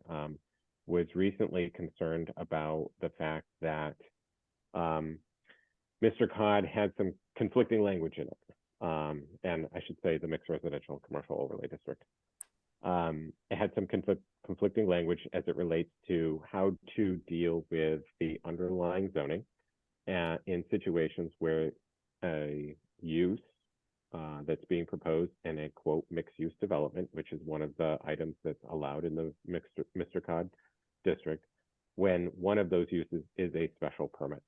was recently concerned about the fact that Mr. Codd had some conflicting language in it. And I should say the mixed residential and commercial overlay district. It had some conflicting language as it relates to how to deal with the underlying zoning in situations where a use that's being proposed in a quote mixed use development, which is one of the items that's allowed in the Mr. Codd district, when one of those uses is a special permit.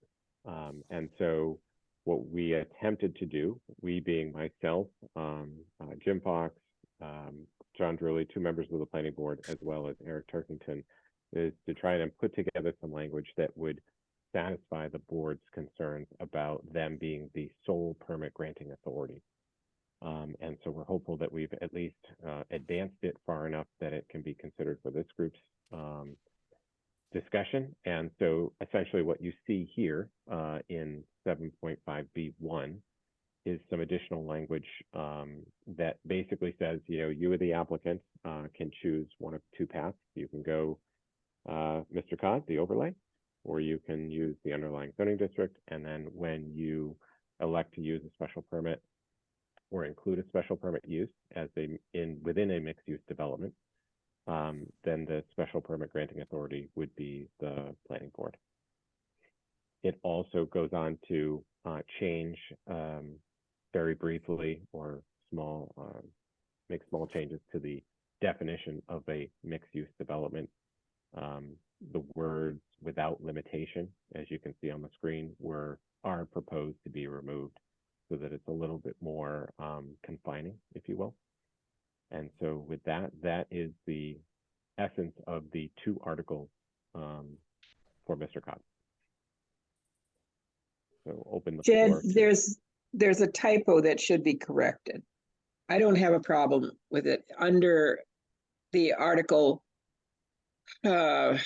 And so what we attempted to do, we being myself, Jim Fox, John Drewley, two members of the planning board, as well as Eric Turkington, is to try and put together some language that would satisfy the board's concerns about them being the sole permit granting authority. And so we're hopeful that we've at least advanced it far enough that it can be considered for this group's discussion. And so essentially what you see here in 7.5B1 is some additional language that basically says, you know, you or the applicant can choose one of two paths. You can go Mr. Codd, the overlay, or you can use the underlying zoning district. And then when you elect to use a special permit or include a special permit use as within a mixed use development, then the special permit granting authority would be the planning board. It also goes on to change very briefly or make small changes to the definition of a mixed use development The words "without limitation," as you can see on the screen, are proposed to be removed so that it's a little bit more confining, if you will. And so with that, that is the essence of the 2 articles for Mr. Cobb. So open the Jed, floor. there's a typo that should be corrected. I don't have a problem with it. Under the article, the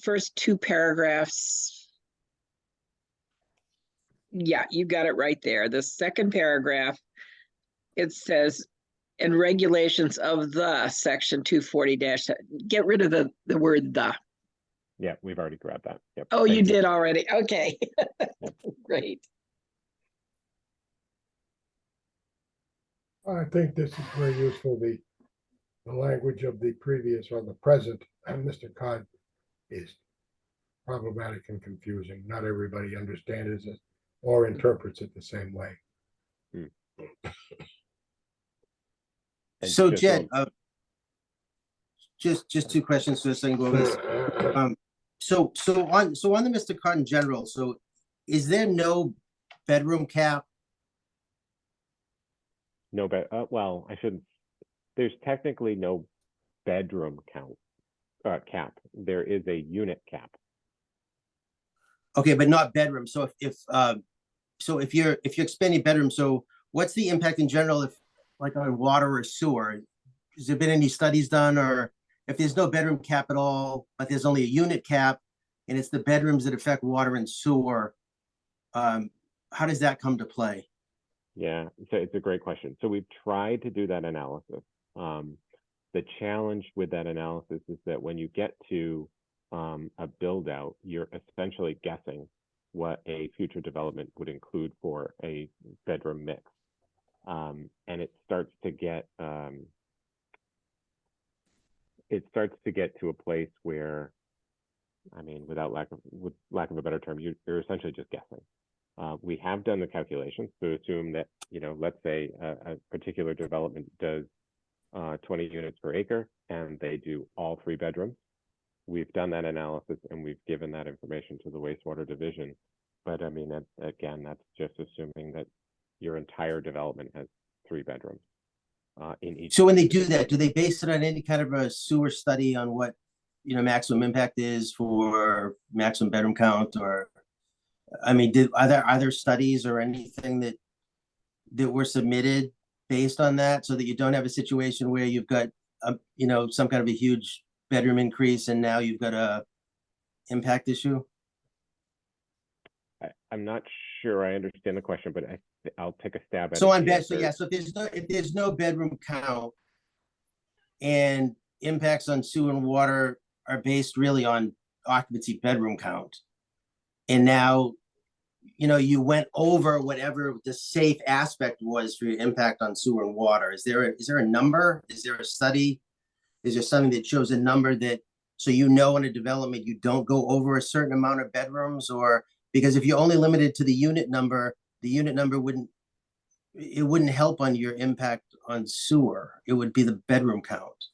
first 2 paragraphs. Yeah, you got it right there. The second paragraph, it says, and regulations of the section 240 dash, get rid of the word the. Yeah, we've already grabbed that. Yep. Oh, Thank you did already. Okay. Yep. Great. I think this is very useful. The language of the previous or the present, and Mr. Cod is problematic and confusing. Not everybody understands it or interprets it the same way. And So just Jed, so- just 2 questions first, I can go over this. So on the Mr. Cod in general, so is there no bedroom cap? No, but well, I shouldn't. There's technically no bedroom cap. There is a unit cap. Okay, but not bedroom. So if you're expanding bedroom, so what's the impact in general if like on water or sewer? Has there been any studies done, or if there's no bedroom cap at all, but there's only a unit cap and it's the bedrooms that affect water and sewer, how does that come to play? Yeah, so it's a great question. So we've tried to do that analysis. The challenge with that analysis is that when you get to a build out, you're essentially guessing what a future development would include for a bedroom mix. And it starts to get to a place where, I mean, with lack of a better term, you're essentially just guessing. We have done the calculations to assume that, let's say a particular development does 20 units per acre and they do all 3 bedrooms. We've done that analysis and we've given that information to the wastewater division. But I mean, again, that's just assuming that your entire development has 3 bedrooms in each. So when they do that, do they base it on any kind of a sewer study on what, maximum impact is for maximum bedroom count? Or, I mean, are there studies or anything that were submitted based on that, so that you don't have a situation where you've got, some kind of a huge bedroom increase and now you've got a impact issue? I'm not sure I understand the question, but I'll take a stab at So it. on bed, so yeah, so if there's no bedroom count and impacts on sewer and water are based really on occupancy bedroom count, and now, you went over whatever the safe aspect was for your impact on sewer and water. Is there a number? Is there a study? Is there something that shows a number that, so in a development, you don't go over a certain amount of bedrooms? Or because if you're only limited to the unit number wouldn't help on your impact on sewer. It would be the bedroom count.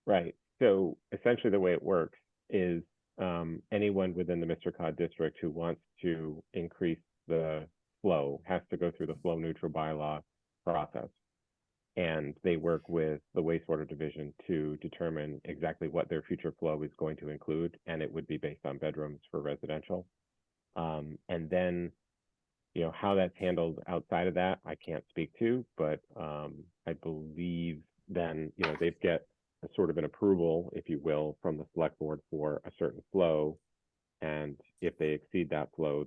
Right. So essentially the way it works is anyone within the Mr. Cod district who wants to increase the flow has to go through the flow neutral bylaw process. And they work with the wastewater division to determine exactly what their future flow is going to include. And it would be based on bedrooms for residential. And then, how that's handled outside of that, I can't speak to, but I believe then, they get a sort of an approval, if you will, from the select board for a certain flow. And if they exceed that flow,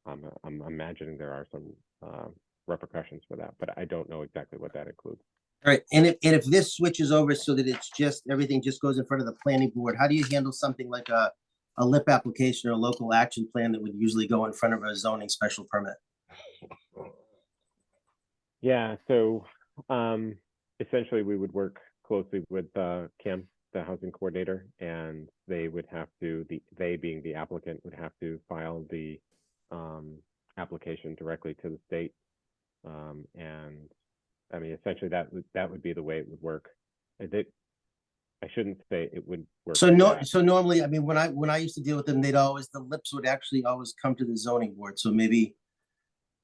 I'm imagining there are some repercussions for that, but I don't know exactly what that includes. All right, and if this switches over so that it's just, everything just goes in front of the planning board, how do you handle something like a LIP application or a local action plan that would usually go in front of a zoning special permit? Yeah, so essentially we would work closely with Kim, the housing coordinator, and they would have to, they being the applicant, would have to file the application directly to the state. And I mean, essentially that would be the way it would work. I shouldn't say it would work. So for no, that. so normally, I mean, when I used to deal with them, the lips would actually always come to the zoning board, so maybe.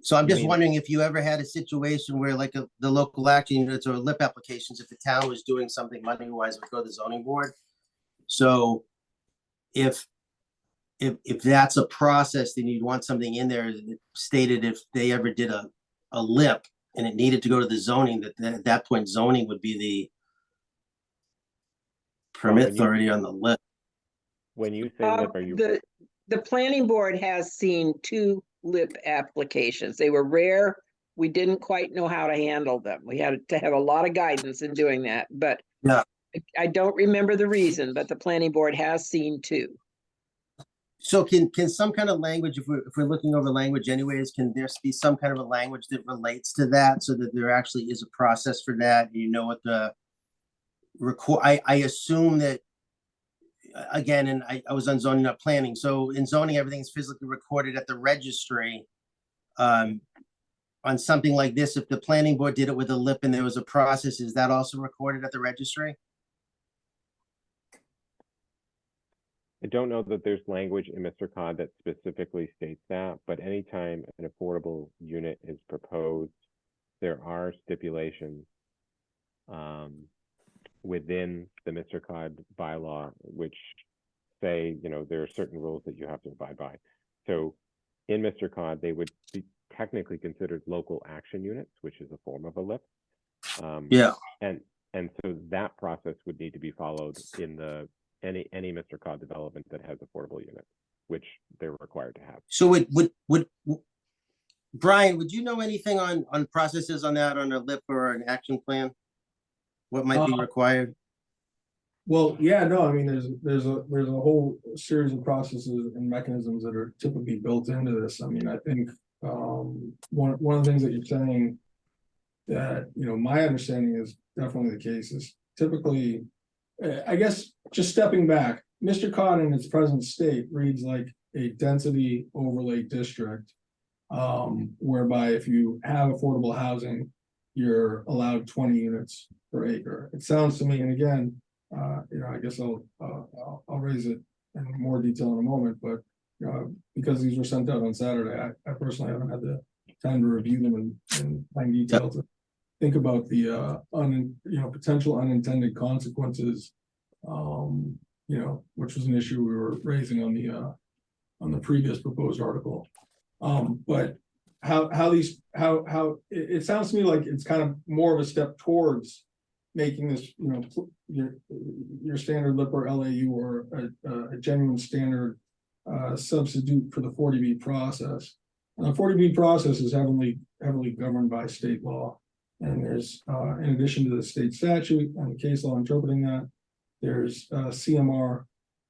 So I'm You just mean- wondering if you ever had a situation where like the local action units or lip applications, if the town was doing something money-wise, would go to the zoning board. So if that's a process, then you'd want something in there that stated if they ever did a lip and it needed to go to the zoning, that at that point zoning would be the permit when you- authority on the lip. When you say lip, are you, The planning board has seen 2 lip applications. They were rare. We didn't quite know how to handle them. We had to have a lot of guidance in doing that, but Yeah. I don't remember the reason, but the planning board has seen 2. So can some kind of language, if we're looking over language anyways, can there be some kind of a language that relates to that so that there actually is a process for that? You know what the I assume that, again, and I was on zoning, not planning. So in zoning, everything's physically recorded at the registry. On something like this, if the planning board did it with a lip and there was a process, is that also recorded at the registry? I don't know that there's language in Mr. Cod that specifically states that, but anytime an affordable unit is proposed, there are stipulations within the Mr. Cod bylaw, which say, you know, there are certain rules that you have to abide by. So in Mr. Cod, they would be technically considered local action units, which is a form of a lip. Yeah. And so that process would need to be followed in the any Mr. Cod development that has affordable units, which they're required to have. So would Brian, would you know anything on processes on that, on a lip or an action plan? What might be required? Well, yeah, no, I mean, there's a whole series of processes and mechanisms that are typically built into this. I mean, I think one of the things that you're saying that, you know, my understanding is definitely the case is typically, I guess, just stepping back, Mr. Cod in its present state reads like a density overlay district, whereby if you have affordable housing, you're allowed 20 units per acre. It sounds to me, and again, you know, I guess I'll raise it in more detail in a moment, but because these were sent out on Saturday, I personally haven't had the time to review them in fine detail to think about the potential unintended consequences, you know, which was an issue we were raising on the previous proposed article. But how it sounds to me like it's kind of more of a step towards making this, you know, your standard lip or LAU or a genuine standard substitute for the 40B process. And the 40B process is heavily governed by state law. And there's, in addition to the state statute and the case law interpreting that, there's CMR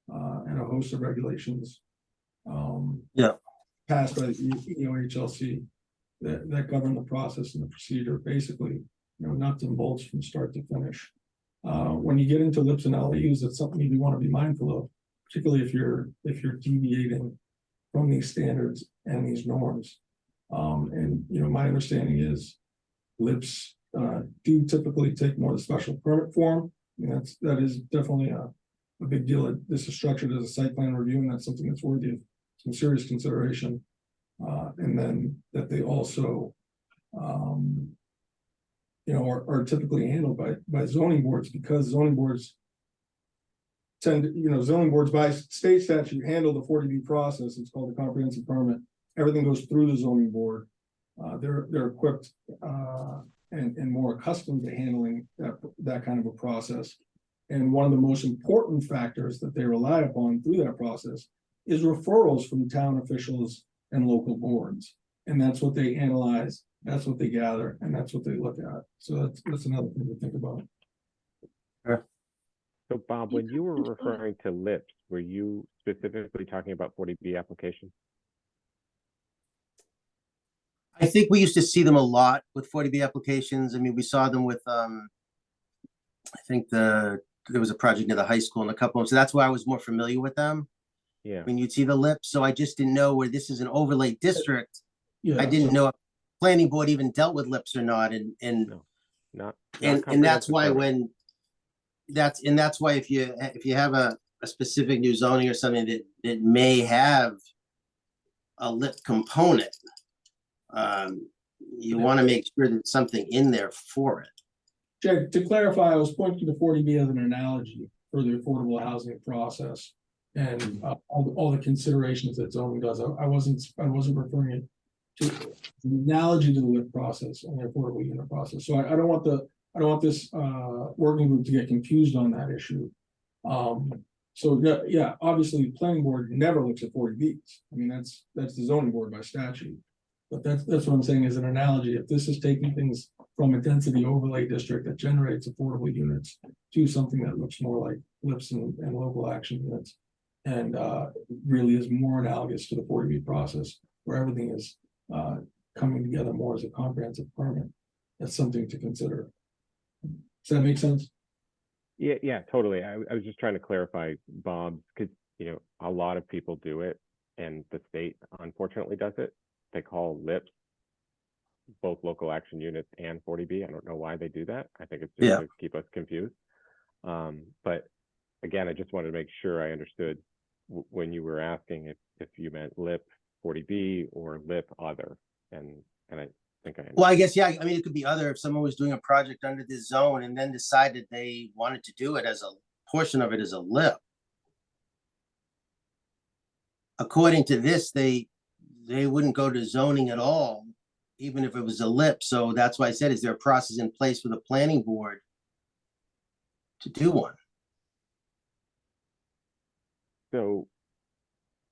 and a host of regulations passed by the EOHLC that govern the process and the procedure, basically, you know, nuts and bolts from start to finish. When you get into lips and LAUs, that's something you want to be mindful of, particularly if you're deviating from these standards and these norms. And you know, my understanding is lips do typically take more of the special permit form. And that is definitely a big deal. This is structured as a site plan review, and that's something that's worthy of some serious consideration. And then that they also you know, are typically handled by zoning boards, because zoning boards zoning boards by state statute handle the 40B process. It's called the comprehensive permit. Everything goes through the zoning board. They're equipped and more accustomed to handling that kind of a process. And one of the most important factors that they rely upon through that process is referrals from town officials and local boards. And that's what they analyze, that's what they gather, and that's what they look at. So that's another thing to think about. So Bob, when you were referring to lips, were you specifically talking about 40B applications? I think we used to see them a lot with 40B applications. I mean, we saw them with, I think there was a project near the high school and a couple of them. So that's why I was more familiar with them. Yeah. When you'd see the lips. So I just didn't know where this is an overlay district. Yeah, I didn't know if planning board even dealt with lips or not. And No, not that's why comprehensive permit. that's why if you have a specific new zoning or something that may have a lit component, you want to make sure that something in there for it. Jed, to clarify, I was pointing to 40B as an analogy for the affordable housing process and all the considerations that zoning does. I wasn't referring it to an analogy to the lit process and the affordable unit process. So I don't want this working group to get confused on that issue. So yeah, obviously, the planning board never looks at 40Bs. I mean, that's the zoning board by statute. But that's what I'm saying as an analogy. If this is taking things from a density overlay district that generates affordable units to something that looks more like LIPs and local action units, and really is more analogous to the 40B process, where everything is coming together more as a comprehensive permit, that's something to consider. Does that make sense? Yeah, totally. I was just trying to clarify, Bob, because a lot of people do it, and the state unfortunately does it. They call LIPs both local action units and 40B. I don't know why they do that. I think it's just to keep us confused. But again, I just wanted to make sure I understood when you were asking if you meant LIP 40B or LIP other, and I think I. Well, I guess, yeah, I mean, it could be other if someone was doing a project under this zone and then decided they wanted to do it as a portion of it as a LIP. According to this, they wouldn't go to zoning at all, even if it was a LIP. So that's why I said, is there a process in place for the planning board to do one? So,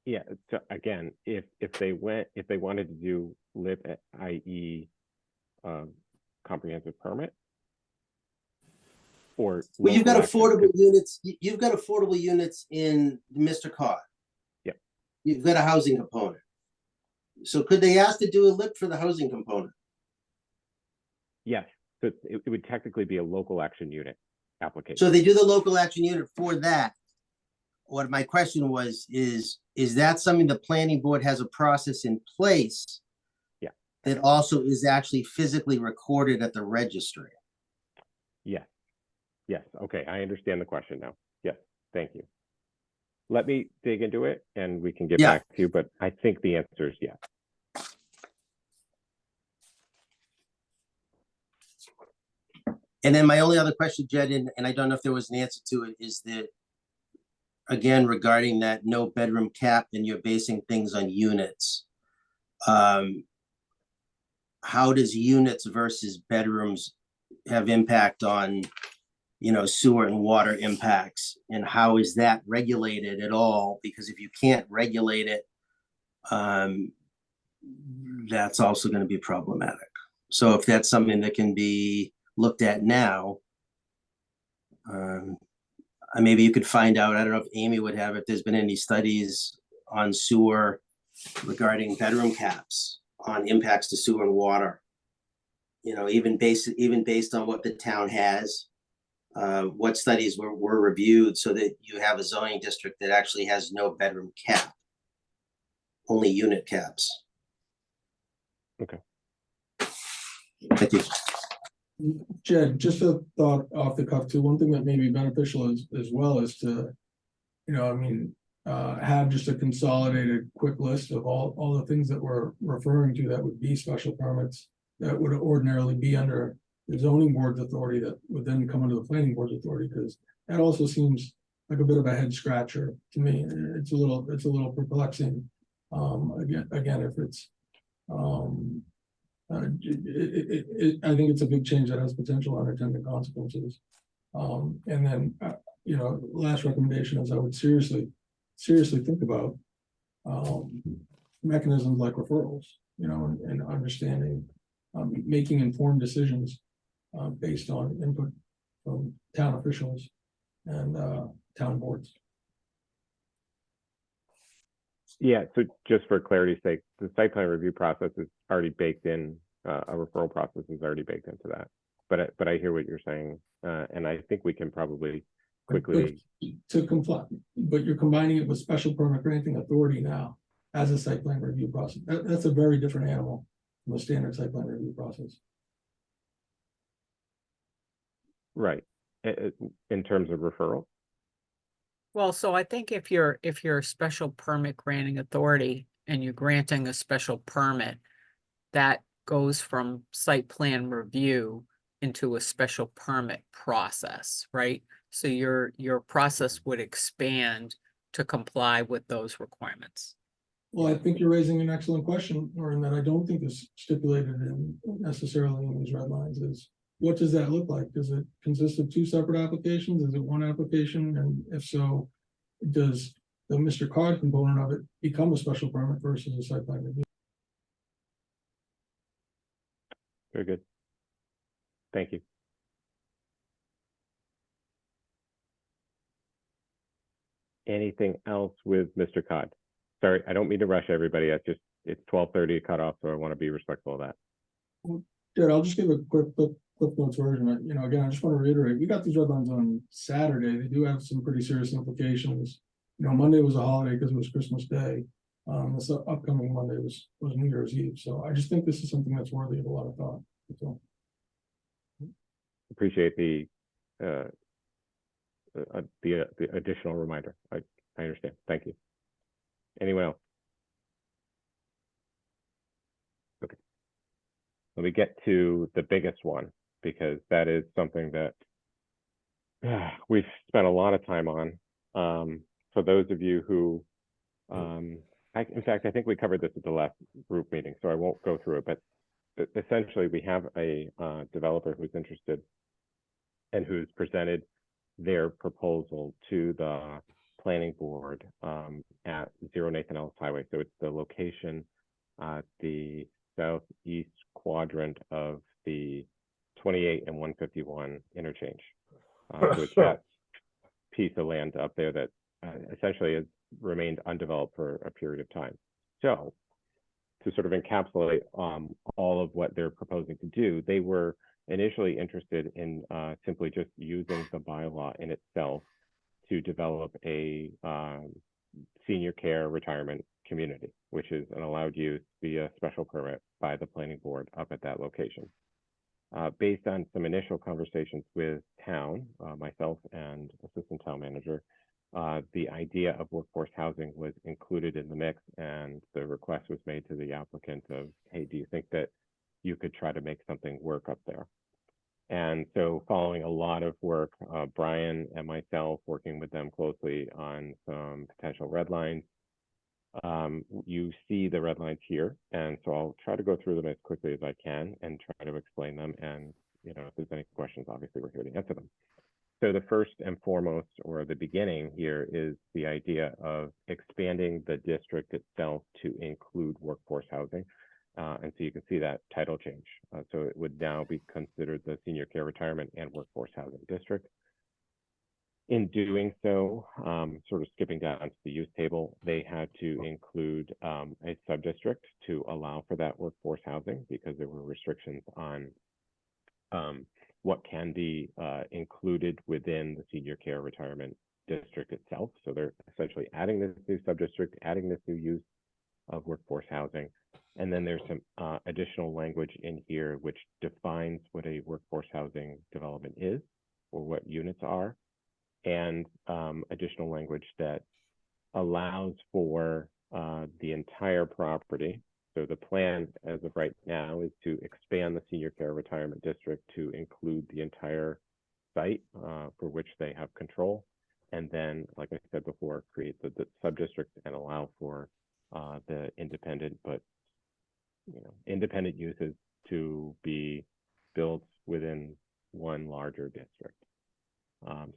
yeah. So again, if they wanted to do LIP, i.e., comprehensive permit, or well, you've got affordable action, units. You've got affordable units in Mr. Cod. Yep. You've got a housing component. So could they ask to do a LIP for the housing component? Yes. So it would technically be a local action unit application. So they do the local action unit for that. What my question was, is that something the planning board has a process in place? Yeah. That also is actually physically recorded at the registry? Yes. Yes. Okay. I understand the question now. Yes. Thank you. Let me dig into it and we can get back to you, but I think the answer is yes. And then my only other question, Jed, and I don't know if there was an answer to it, is that, again, regarding that no bedroom cap and you're basing things on units. How does units versus bedrooms have impact on, sewer and water impacts? And how is that regulated at all? Because if you can't regulate it, that's also going to be problematic. So if that's something that can be looked at now, maybe you could find out, I don't know if Amy would have, if there's been any studies on sewer regarding bedroom caps on impacts to sewer and water. Even based on what the town has, what studies were reviewed so that you have a zoning district that actually has no bedroom cap, only unit caps. Okay. Thank you. Jed, just a thought off the cuff too. One thing that may be beneficial as well is to, have just a consolidated quick list of all the things that we're referring to that would be special permits that would ordinarily be under the zoning board's authority that would then come under the planning board's authority, because that also seems like a bit of a head scratcher to me. It's a little perplexing. Again, if it's I think it's a big change that has potential unintended consequences. And then, last recommendation is I would seriously think about mechanisms like referrals, and understanding, making informed decisions based on input from town officials and town boards. Yeah, so just for clarity's sake, the site plan review process is already baked in, a referral process is already baked into that. But I hear what you're saying, and I think we can probably quickly. To comply, but you're combining it with special permit granting authority now as a site plan review process. That's a very different animal from a standard site plan review process. Right. in terms of referral. Well, so I think if you're a special permit granting authority and you're granting a special permit, that goes from site plan review into a special permit process, right? So your process would expand to comply with those requirements. Well, I think you're raising an excellent question, or in that I don't think is stipulated in necessarily in these red lines is, what does that look like? Does it consist of two separate applications? Is it one application? And if so, does the Mr. Cod component of it become a special permit versus a site plan review? Very good. Thank you. Anything else with Mr. Cod? Sorry, I don't mean to rush everybody. It's 12:30 cut off, so I want to be respectful of that. Jared, I'll just give a quick notes version. Again, I just want to reiterate, we got these red lines on Saturday. They do have some pretty serious implications. Monday was a holiday because it was Christmas Day. This upcoming Monday was New Year's Eve. So I just think this is something that's worthy of a lot of thought. So. Appreciate the additional reminder. I understand. Thank you. Anyone else? Okay. Let me get to the biggest one, because that is something that we've spent a lot of time on. For those of you who, in fact, I think we covered this at the last group meeting, so I won't go through it, but essentially we have a developer who's interested and who's presented their proposal to the planning board at 0 Nathan Ellis Highway. So it's the location at the southeast quadrant of the 28 and 151 interchange. So it's that piece of land up there that essentially has remained undeveloped for a period of time. So to sort of encapsulate all of what they're proposing to do, they were initially interested in simply just using the bylaw in itself to develop a senior care retirement community, which is an allowed use via special permit by the planning board up at that location. Based on some initial conversations with town, myself and assistant town manager, the idea of workforce housing was included in the mix, and the request was made to the applicant of, hey, do you think that you could try to make something work up there? And so following a lot of work, Brian and myself working with them closely on some potential red lines, you see the red lines here. And so I'll try to go through them as quickly as I can and try to explain them. And, if there's any questions, obviously we're here to answer them. So the first and foremost, or the beginning here, is the idea of expanding the district itself to include workforce housing. And so you can see that title change. So it would now be considered the Senior Care Retirement and Workforce Housing District. In doing so, sort of skipping down to the use table, they had to include a sub-district to allow for that workforce housing, because there were restrictions on what can be included within the Senior Care Retirement District itself. So they're essentially adding this new sub-district, adding this new use of workforce housing. And then there's some additional language in here which defines what a workforce housing development is, or what units are, and additional language that allows for the entire property. So the plan as of right now is to expand the Senior Care Retirement District to include the entire site for which they have control. And then, like I said before, create the sub-district and allow for the independent, but independent uses to be built within one larger district.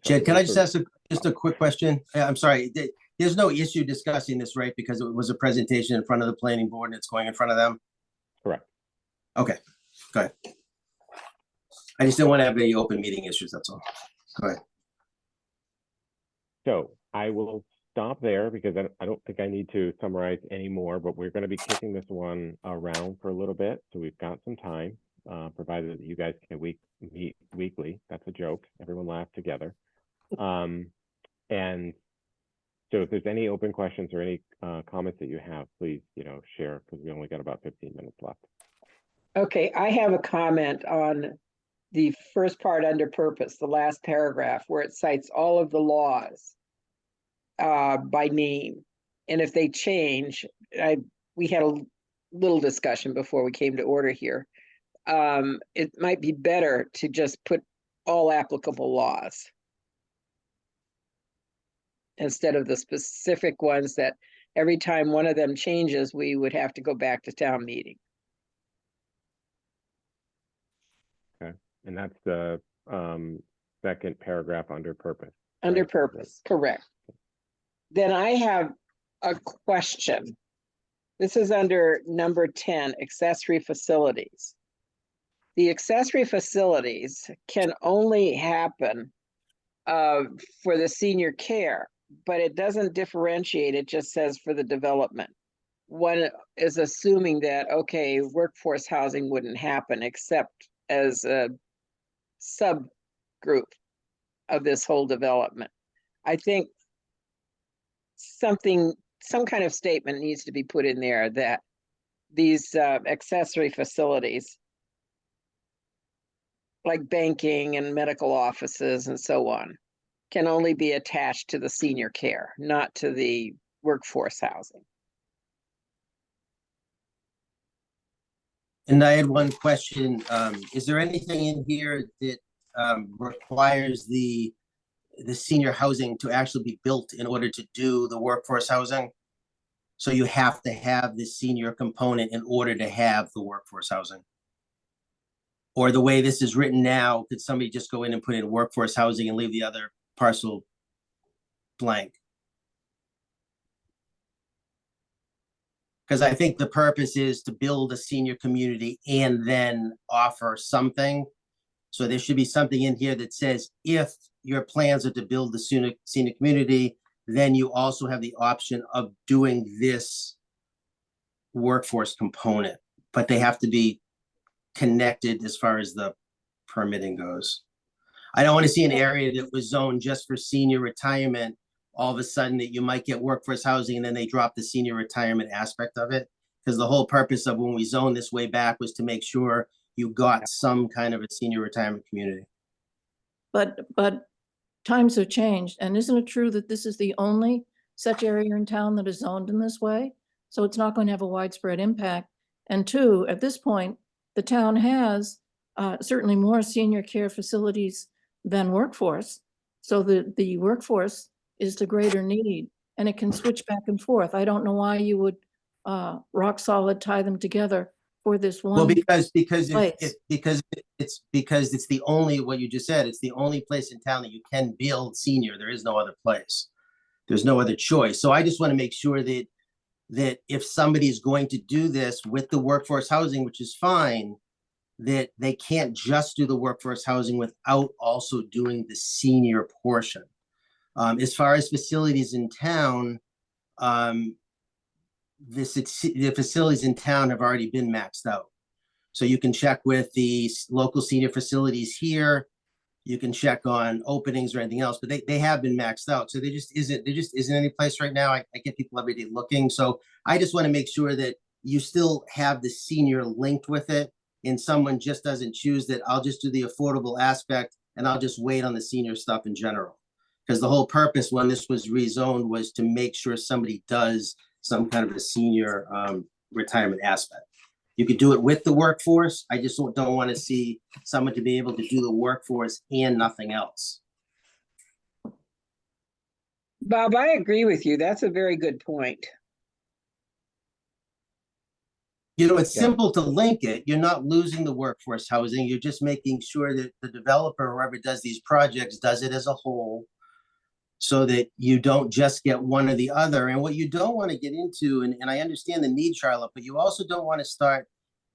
Jed, can I just ask just a quick question? I'm sorry, there's no issue discussing this, right? Because it was a presentation in front of the planning board and it's going in front of them? Correct. Okay, go ahead. I just didn't want to have any open meeting issues, that's all. Go ahead. So I will stop there, because I don't think I need to summarize any more, but we're going to be kicking this one around for a little bit. So we've got some time, provided that you guys can meet weekly. That's a joke. Everyone laugh together. And so if there's any open questions or any comments that you have, please, share, because we only got about 15 minutes left. Okay, I have a comment on the first part under purpose, the last paragraph, where it cites all of the laws by name. And if they change, we had a little discussion before we came to order here. It might be better to just put all applicable laws instead of the specific ones that every time one of them changes, we would have to go back to town meeting. And that's the second paragraph under purpose. Under right? purpose, correct. Then I have a question. This is under number 10, accessory facilities. The accessory facilities can only happen for the senior care, but it doesn't differentiate. It just says for the development. One is assuming that, okay, workforce housing wouldn't happen except as a subgroup of this whole development. I think some kind of statement needs to be put in there that these accessory facilities, like banking and medical offices and so on, can only be attached to the senior care, not to the workforce housing. And I had one question. Is there anything in here that requires the senior housing to actually be built in order to do the workforce housing? So you have to have the senior component in order to have the workforce housing? Or the way this is written now, could somebody just go in and put in workforce housing and leave the other parcel blank? Because I think the purpose is to build a senior community and then offer something. So there should be something in here that says, if your plans are to build the senior community, then you also have the option of doing this workforce component, but they have to be connected as far as the permitting goes. I don't want to see an area that was zoned just for senior retirement, all of a sudden that you might get workforce housing and then they drop the senior retirement aspect of it. Because the whole purpose of when we zoned this way back was to make sure you got some kind of a senior retirement community. But times have changed, and isn't it true that this is the only such area in town that is zoned in this way? So it's not going to have a widespread impact. And two, at this point, the town has certainly more senior care facilities than workforce. So the workforce is the greater need, and it can switch back and forth. I don't know why you would rock solid tie them together for this one. Well, because it's the only, what you just said, it's the only place in town that you can build senior. There is no other place. There's no other choice. So I just want to make sure that if somebody is going to do this with the workforce housing, which is fine, that they can't just do the workforce housing without also doing the senior portion. As far as facilities in town, the facilities in town have already been maxed out. So you can check with the local senior facilities here. You can check on openings or anything else, but they have been maxed out. So there just isn't any place right now. I get people every day looking. So I just want to make sure that you still have the senior linked with it, and someone just doesn't choose that I'll just do the affordable aspect and I'll just wait on the senior stuff in general. Because the whole purpose when this was rezoned was to make sure somebody does some kind of a senior retirement aspect. You could do it with the workforce. I just don't want to see someone to be able to do the workforce and nothing else. Bob, I agree with you. That's a very good point. You know, it's simple to link it. You're not losing the workforce housing. You're just making sure that the developer, whoever does these projects, does it as a whole, so that you don't just get one or the other. And what you don't want to get into, and I understand the need, Charlotte, but you also don't want to start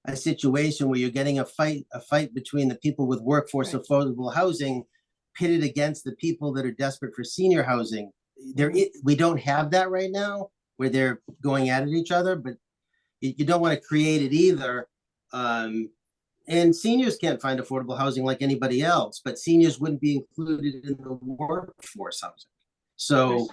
a situation where you're getting a fight between the people with workforce affordable housing pitted against the people that are desperate for senior housing. We don't have that right now where they're going at it each other, but you don't want to create it either. And seniors can't find affordable housing like anybody else, but seniors wouldn't be included in the workforce housing. So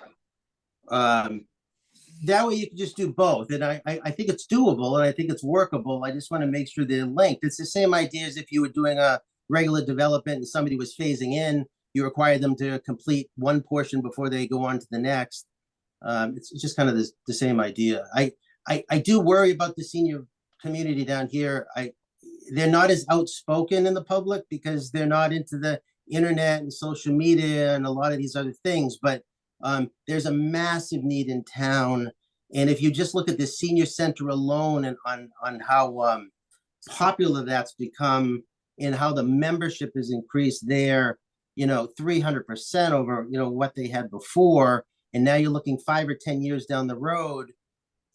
that way you can just do both. And I think it's doable and I think it's workable. I just want to make sure they're linked. It's the same idea as if you were doing a regular development and somebody was phasing in, you require them to complete one portion before they go on to the next. It's just kind of the same idea. I do worry about the senior community down here. They're not as outspoken in the public because they're not into the internet and social media and a lot of these other things, but there's a massive need in town. And if you just look at the senior center alone and on how popular that's become and how the membership has increased there, 300% over, what they had before. And now you're looking 5 or 10 years down the road,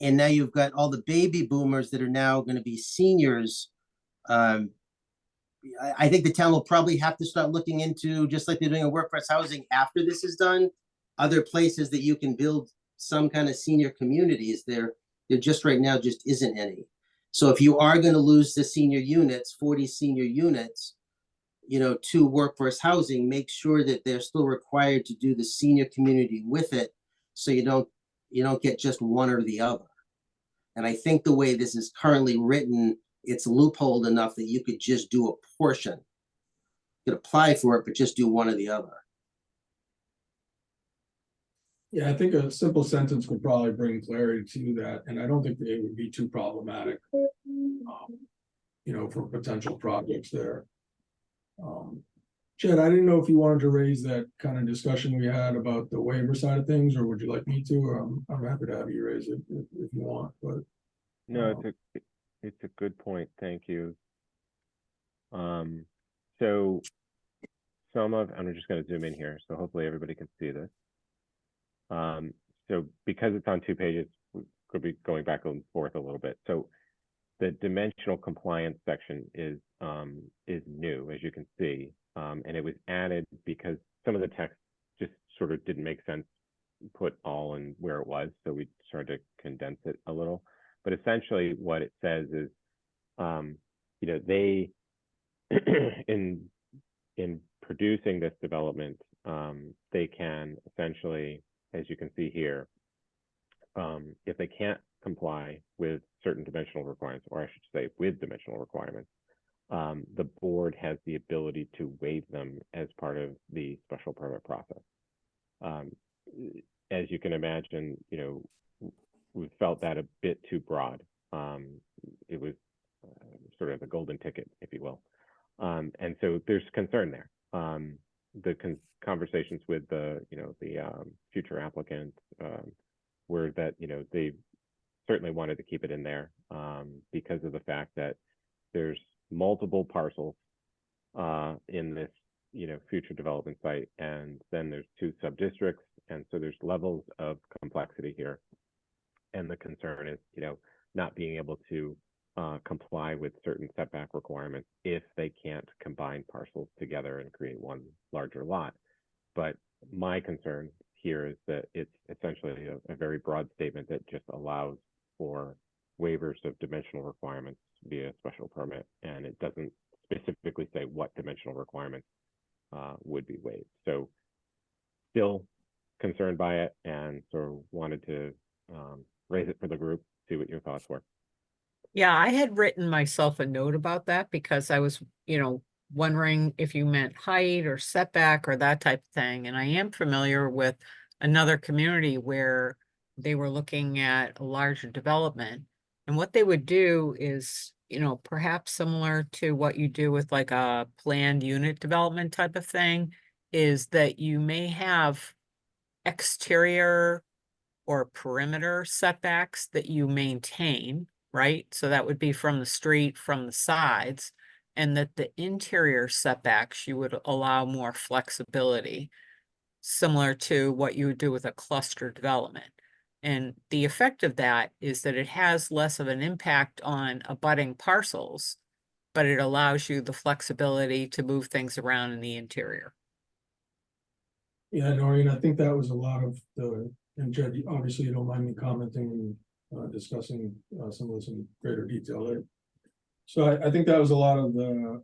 and now you've got all the baby boomers that are now going to be seniors. I think the town will probably have to start looking into, just like they're doing a workforce housing after this is done, other places that you can build some kind of senior communities. There just right now just isn't any. So if you are going to lose the senior units, 40 senior units, to workforce housing, make sure that they're still required to do the senior community with it, so you don't get just one or the other. And I think the way this is currently written, it's loopholed enough that you could just do a portion. You could apply for it, but just do one or the other. Yeah, I think a simple sentence could probably bring clarity to that, and I don't think that it would be too problematic, for potential projects there. Jed, I didn't know if you wanted to raise that kind of discussion we had about the waiver side of things, or would you like me to? I'm happy to have you raise it if you want, but. No, it's a good point. Thank you. So I'm just going to zoom in here, so hopefully everybody can see this. So because it's on 2 pages, we could be going back and forth a little bit. So the dimensional compliance section is new, as you can see, and it was added because some of the text just sort of didn't make sense, put all in where it was, so we started to condense it a little. But essentially what it says is, they, in producing this development, they can essentially, as you can see here, if they can't comply with certain dimensional requirements, or I should say with dimensional requirements, the board has the ability to waive them as part of the special permit process. As you can imagine, we felt that a bit too broad. It was sort of the golden ticket, if you will. And so there's concern there. The conversations with the future applicants were that, they certainly wanted to keep it in there because of the fact that there's multiple parcels in this, future development site, and then there's 2 sub-districts, and so there's levels of complexity here. And the concern is, not being able to comply with certain setback requirements if they can't combine parcels together and create one larger lot. But my concern here is that it's essentially a very broad statement that just allows for waivers of dimensional requirements via special permit, and it doesn't specifically say what dimensional requirements would be waived. So still concerned by it, and so wanted to raise it for the group, see what your thoughts were. Yeah, I had written myself a note about that because I was, wondering if you meant height or setback or that type of thing. And I am familiar with another community where they were looking at a larger development. And what they would do is, perhaps similar to what you do with like a planned unit development type of thing, is that you may have exterior or perimeter setbacks that you maintain, right? So that would be from the street, from the sides, and that the interior setbacks, you would allow more flexibility, similar to what you would do with a cluster development. And the effect of that is that it has less of an impact on abutting parcels, but it allows you the flexibility to move things around in the interior. Yeah, Noreen, I think that was a lot of and Jed, obviously you don't mind me commenting and discussing some of this in greater detail later. So I think that was a lot of the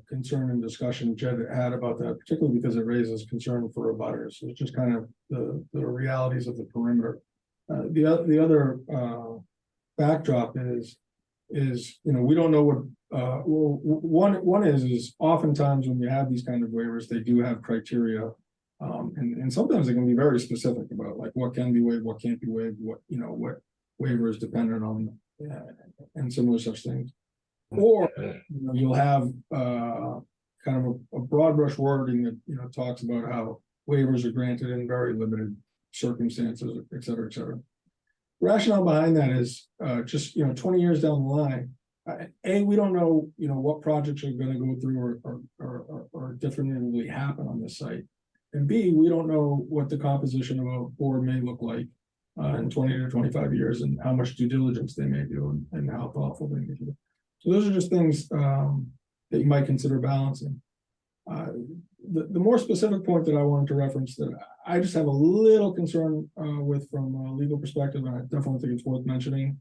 concern and discussion Jed had about that, particularly because it raises concern for abutters. So it's just kind of the realities of the perimeter. The other backdrop is we don't know what well, one is oftentimes when you have these kind of waivers, they do have criteria. And sometimes they can be very specific about like what can be waived, what can't be waived, what waiver is dependent on, and similar such things. Or you'll have kind of a broad brush wording that talks about how waivers are granted in very limited circumstances, et cetera, et cetera. Rationale behind that is just 20 years down the line. We don't know what projects are going to go through or definitively happen on this site. And B, we don't know what the composition of a board may look like in 20 to 25 years and how much due diligence they may do and how thoughtful they may do. So those are just things that you might consider balancing. The more specific point that I wanted to reference that I just have a little concern with from a legal perspective, and I definitely think it's worth mentioning,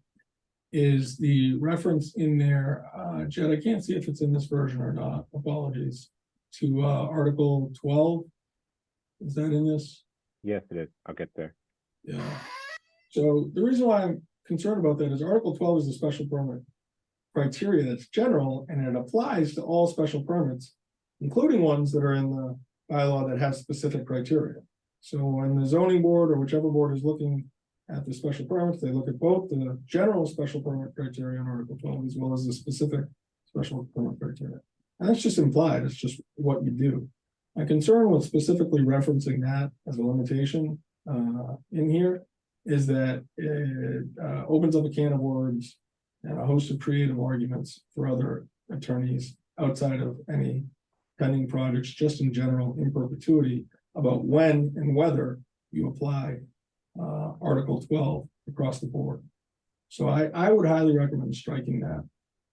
is the reference in there, Jed, I can't see if it's in this version or not, apologies, to Article 12. Is that in this? Yes, it is. I'll get there. Yeah. So the reason why I'm concerned about that is Article 12 is the special permit criteria that's general, and it applies to all special permits, including ones that are in the bylaw that have specific criteria. So when the zoning board or whichever board is looking at the special permits, they look at both the general special permit criteria in Article 12 as well as the specific special permit criteria. And that's just implied. It's just what you do. My concern with specifically referencing that as a limitation in here is that it opens up a can of worms and a host of creative arguments for other attorneys outside of any pending projects, just in general, in perpetuity, about when and whether you apply Article 12 across the board. So I would highly recommend striking that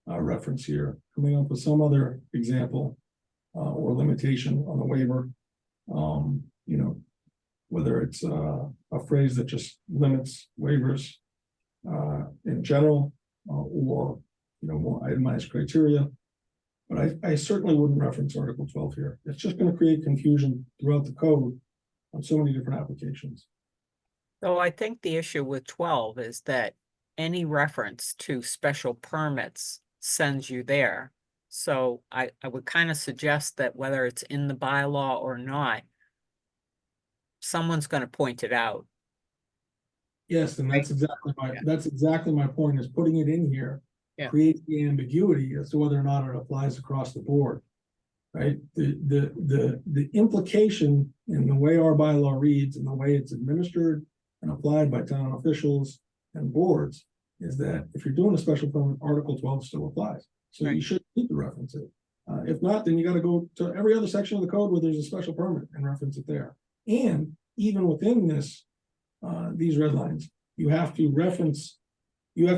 reference here, coming up with some other example or limitation on the waiver. Whether it's a phrase that just limits waivers in general or more itemized criteria. But I certainly wouldn't reference Article 12 here. It's just going to create confusion throughout the code on so many different applications. So I think the issue with 12 is that any reference to special permits sends you there. So I would kind of suggest that whether it's in the bylaw or not, someone's going to point it out. Yes, and that's exactly my point, is putting it in here creates the ambiguity as to whether or not it applies across the board. Right? The implication in the way our bylaw reads and the way it's administered and applied by town officials and boards is that if you're doing a special permit, Article 12 still applies. So you should need to reference it. If not, then you got to go to every other section of the code where there's a special permit and reference it there. And even within this, these red lines, you have to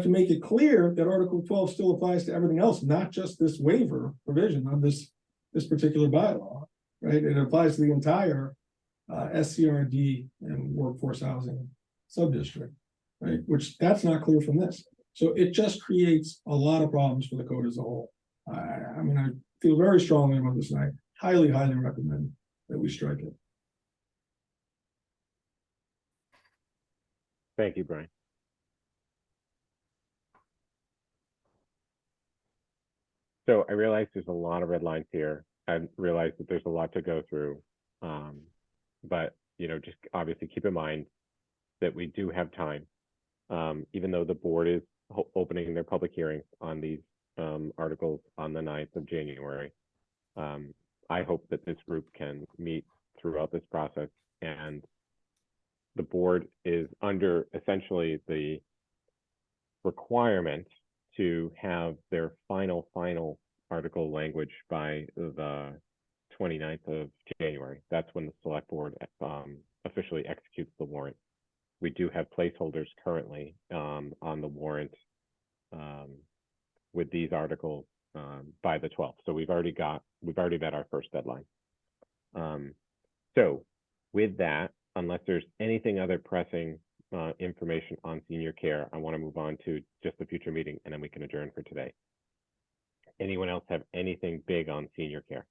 make it clear that Article 12 still applies to everything else, not just this waiver provision of this particular bylaw, right? It applies to the entire SCRD and workforce housing subdistrict, right? Which that's not clear from this. So it just creates a lot of problems for the code as a whole. I mean, I feel very strongly about this, and I highly, highly recommend that we strike it. Thank you, Brian. So I realize there's a lot of red lines here. I realize that there's a lot to go through. But, just obviously keep in mind that we do have time. Even though the board is opening their public hearings on these articles on the 9th of January, I hope that this group can meet throughout this process, and the board is under essentially the requirement to have their final article language by the 29th of January. That's when the select board officially executes the warrant. We do have placeholders currently on the warrant with these articles by the 12th. So we've already met our first deadline. So with that, unless there's anything other pressing information on senior care, I want to move on to just the future meeting, and then we can adjourn for today. Anyone else have anything big on senior care?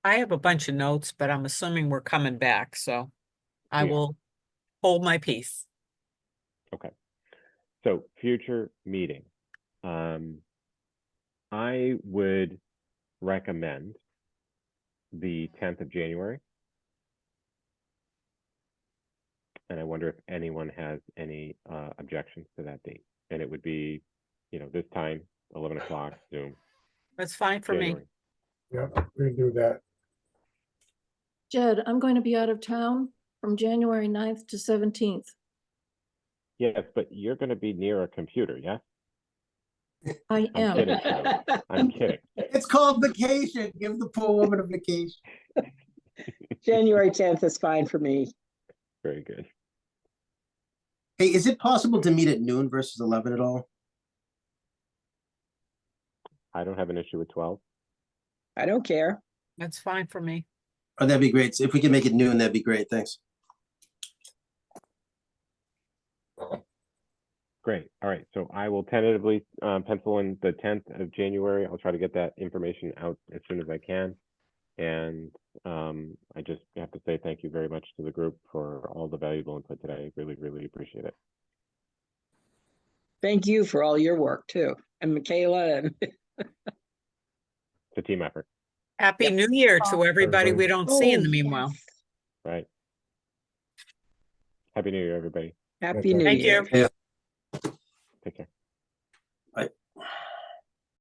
I have a bunch of notes, but I'm assuming we're coming back, so I will hold my peace. Okay. So future meeting. I would recommend the 10th of January. And I wonder if anyone has any objections to that date. And it would be, this time, 11 o'clock, Zoom. That's fine for me. January. Yeah, we can do that. Jed, I'm going to be out of town from January 9th to 17th. Yes, but you're going to be near a computer, yes? I I'm am. kidding, Charlie. I'm kidding. It's called vacation. Give the poor woman a vacation. January 10th is fine for me. Very good. Hey, is it possible to meet at noon versus 11 at all? I don't have an issue with 12. I don't care. That's fine for me. Oh, that'd be great. So if we can make it noon, that'd be great. Thanks. Great. All right. So I will tentatively pencil in the 10th of January. I'll try to get that information out as soon as I can. And I just have to say thank you very much to the group for all the valuable input today. I really, really appreciate it. Thank you for all your work too. And Michaela and It's a team effort, Happy Yep. New Year to everybody we Everybody. don't see in the Oh, meanwhile. yes. right? Happy New Year, everybody. Happy New Thank Year. you. Take care.